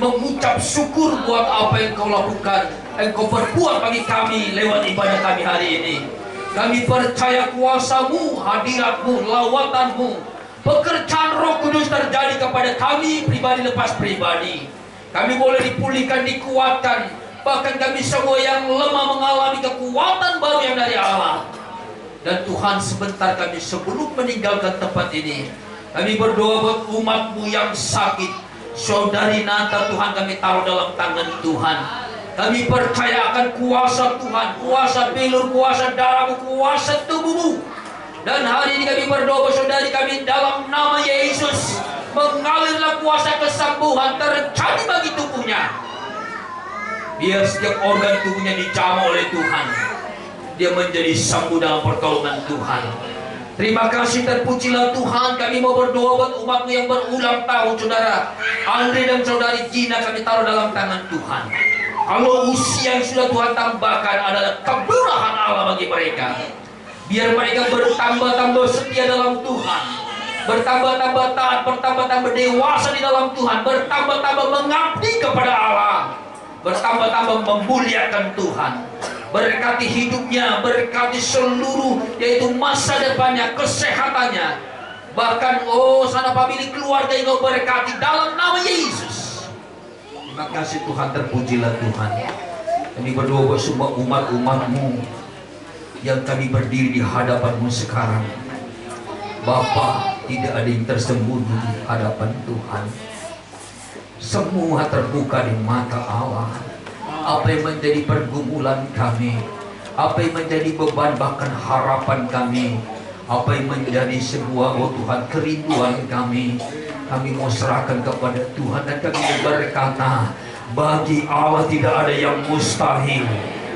mengucap syukur buat apa yang Kau lakukan, Engkau perbuat bagi kami lewat ibadah kami hari ini. Kami percaya kuasa-Mu, hadirat-Mu, lawatan-Mu, pekerjaan Roh Kudus terjadi kepada kami pribadi lepas pribadi. Kami boleh dipulihkan, dikuatkan. Bahkan kami semua yang lemah mengalami kekuatan baru yang dari Allah. Dan Tuhan, sebentar kami sebelum meninggalkan tempat ini, kami berdoa buat umat-Mu yang sakit. Saudari Nata, Tuhan, kami taruh dalam tangan Tuhan. Kami percaya akan kuasa Tuhan, kuasa bilur, kuasa darah-Mu, kuasa tubuh-Mu. Dan hari ini kami berdoa buat saudari kami dalam nama Yesus. Mengalirlah kuasa kesembuhan terjadi bagi tubuhnya. Biar setiap organ tubuhnya dijamah oleh Tuhan. Dia menjadi sembuh dalam pertolongan Tuhan. Terima kasih, terpujilah Tuhan. Kami mau berdoa buat umat-Mu yang berulang tahun, saudara Andre dan saudari Gina, kami taruh dalam tangan Tuhan. Kalau usia yang sudah Tuhan tambahkan adalah kemurahan Allah bagi mereka. Biar mereka bertambah-tambah setia dalam Tuhan, bertambah-tambah taat, bertambah-tambah dewasa di dalam Tuhan, bertambah-tambah mengabdi kepada Allah, bertambah-tambah memuliakan Tuhan. Berkati hidupnya, berkati seluruh yaitu masa depannya, kesehatannya. Bahkan sana pemilik keluarga yang Kau berkati dalam nama Yesus. Terima kasih Tuhan, terpujilah Tuhan. Kami berdoa buat semua umat-umat-Mu yang kami berdiri di hadapan-Mu sekarang. Bapa, tidak ada yang tersembunyi di hadapan Tuhan. Semua terbuka di mata Allah. Apa yang menjadi pergumulan kami, apa yang menjadi beban bahkan harapan kami, apa yang menjadi sebuah Tuhan kerinduan kami mau serahkan kepada Tuhan. Dan kami berkata, bagi Allah tidak ada yang mustahil,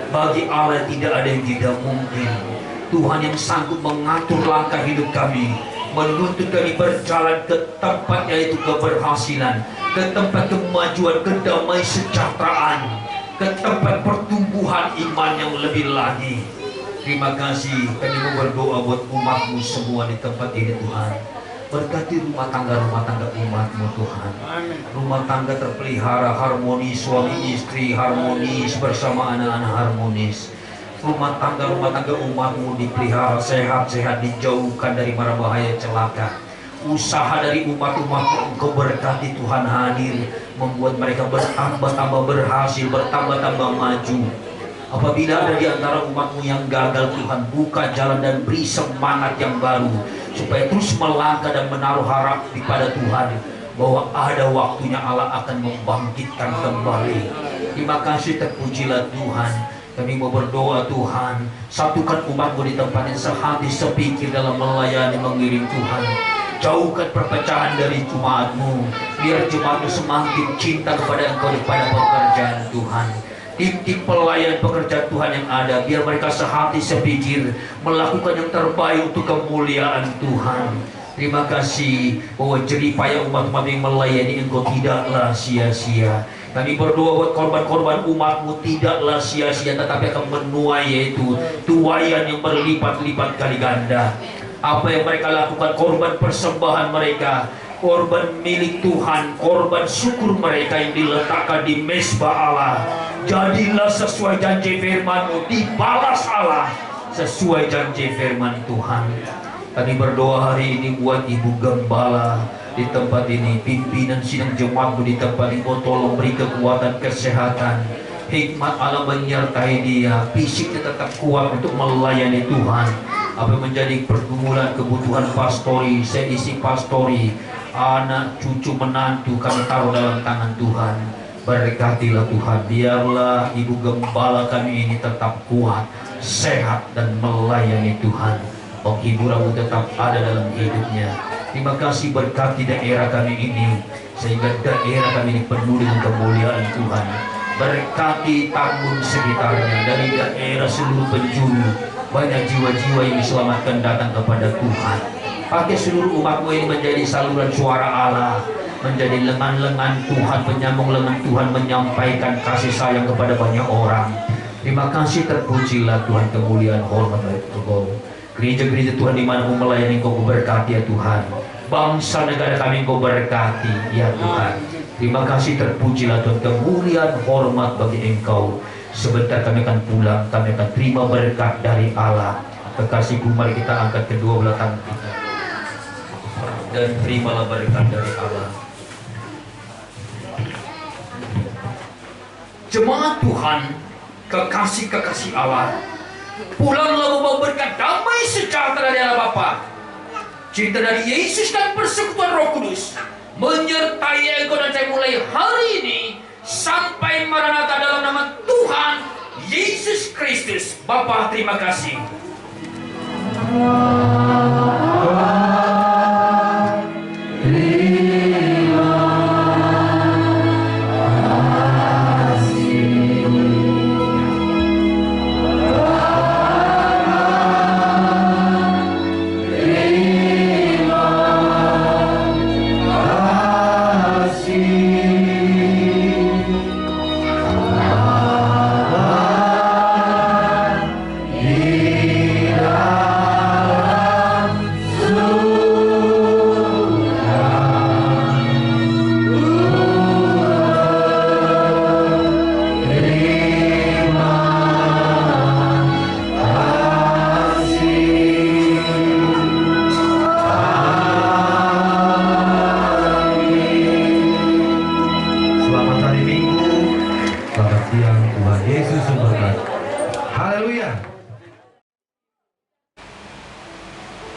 bagi Allah tidak ada yang tidak mungkin. Tuhan yang sanggup mengatur langkah hidup kami, menuntut kami berjalan ke tempat yaitu keberhasilan, ke tempat kemajuan, ke damai sejahteraan, ke tempat pertumbuhan iman yang lebih lagi. Terima kasih. Kami mau berdoa buat umat-Mu semua di tempat ini, Tuhan. Berkati rumah tangga umat-Mu, Tuhan. Rumah tangga terpelihara harmonis, suami istri harmonis, bersama anak-anak harmonis. Rumah tangga umat-Mu dipelihara sehat-sehat, dijauhkan dari mara bahaya celaka. Usaha dari umat-Mu Engkau berkati, Tuhan, hadir membuat mereka bertambah-tambah berhasil, bertambah-tambah maju. Apabila ada di antara umat-Mu yang gagal, Tuhan, buka jalan dan beri semangat yang baru supaya terus melangkah dan menaruh harap kepada Tuhan bahwa ada waktunya Allah akan membangkitkan kembali. Terima kasih, terpujilah Tuhan. Kami mau berdoa, Tuhan, satukan umat-Mu di tempat yang sehati sepikir dalam melayani mengiring Tuhan. Jauhkan perpecahan dari jemaat-Mu, biar jemaat-Mu semakin cinta kepada Engkau pada pekerjaan Tuhan. Tim-tim pelayan pekerjaan Tuhan yang ada, biar mereka sehati sepikir melakukan yang terbaik untuk kemuliaan Tuhan. Terima kasih bahwa jeripaya umat-umat yang melayani Engkau tidaklah sia-sia. Kami berdoa buat korban-korban umat-Mu tidaklah sia-sia, tetapi akan menuai yaitu tuaian yang berlipat-lipat kali ganda. Apa yang mereka lakukan, korban persembahan mereka, korban milik Tuhan, korban syukur mereka yang diletakkan di mezbah Allah, jadilah sesuai janji firman-Mu, dibalas Allah sesuai janji firman Tuhan. Kami berdoa hari ini buat Ibu Gembala di tempat ini, pimpinan sidang jemaat-Mu di tempat ini. Oh, tolong beri kekuatan, kesehatan, hikmat Allah menyertai dia, fisiknya tetap kuat untuk melayani Tuhan. Apa menjadi pergumulan kebutuhan pastori, seisi pastori, anak, cucu, menantu, kami taruh dalam tangan Tuhan. Berkatilah Tuhan, biarlah Ibu Gembala kami ini tetap kuat, sehat, dan melayani Tuhan. Penghiburan-Mu tetap ada dalam hidupnya. Terima kasih, berkati daerah kami ini, sehingga daerah kami ini penuh dengan kemuliaan Tuhan. Berkati Tambun sekitarnya, dari daerah seluruh penjuru, banyak jiwa-jiwa yang diselamatkan datang kepada Tuhan. Pakai seluruh umat-Mu ini menjadi saluran suara Allah, menjadi lengan-lengan Tuhan, penyambung lengan Tuhan, menyampaikan kasih sayang kepada banyak orang. Terima kasih, terpujilah Tuhan, kemuliaan hormat dari Engkau. Gereja-gereja Tuhan di mana Engkau melayani, Engkau berkati ya Tuhan. Bangsa negara kami Engkau berkati ya Tuhan. Terima kasih, terpujilah Tuhan, kemuliaan hormat bagi Engkau. Sebentar kami akan pulang, kami akan terima berkat dari Allah. Kekasihku, mari kita angkat kedua belah tangan kita dan terimalah berkat dari Allah. Jemaat Tuhan, kekasih-kekasih Allah, pulanglah membawa berkat damai sejahtera dari Allah Bapa, cinta dari Yesus dan persekutuan Roh Kudus menyertai engkau dan saya mulai hari ini sampai Maranatha dalam nama Tuhan Yesus Kristus. Bapa, terima kasih.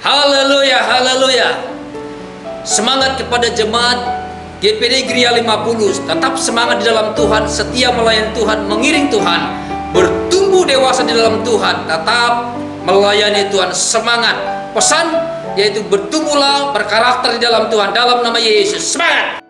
Haleluya, haleluya. Semangat kepada jemaat GPD Gria 50. Tetap semangat di dalam Tuhan, setia melayani Tuhan, mengiring Tuhan, bertumbuh dewasa di dalam Tuhan, tetap melayani Tuhan. Semangat. Pesan yaitu bertumbuhlah berkarakter di dalam Tuhan, dalam nama Yesus. Semangat.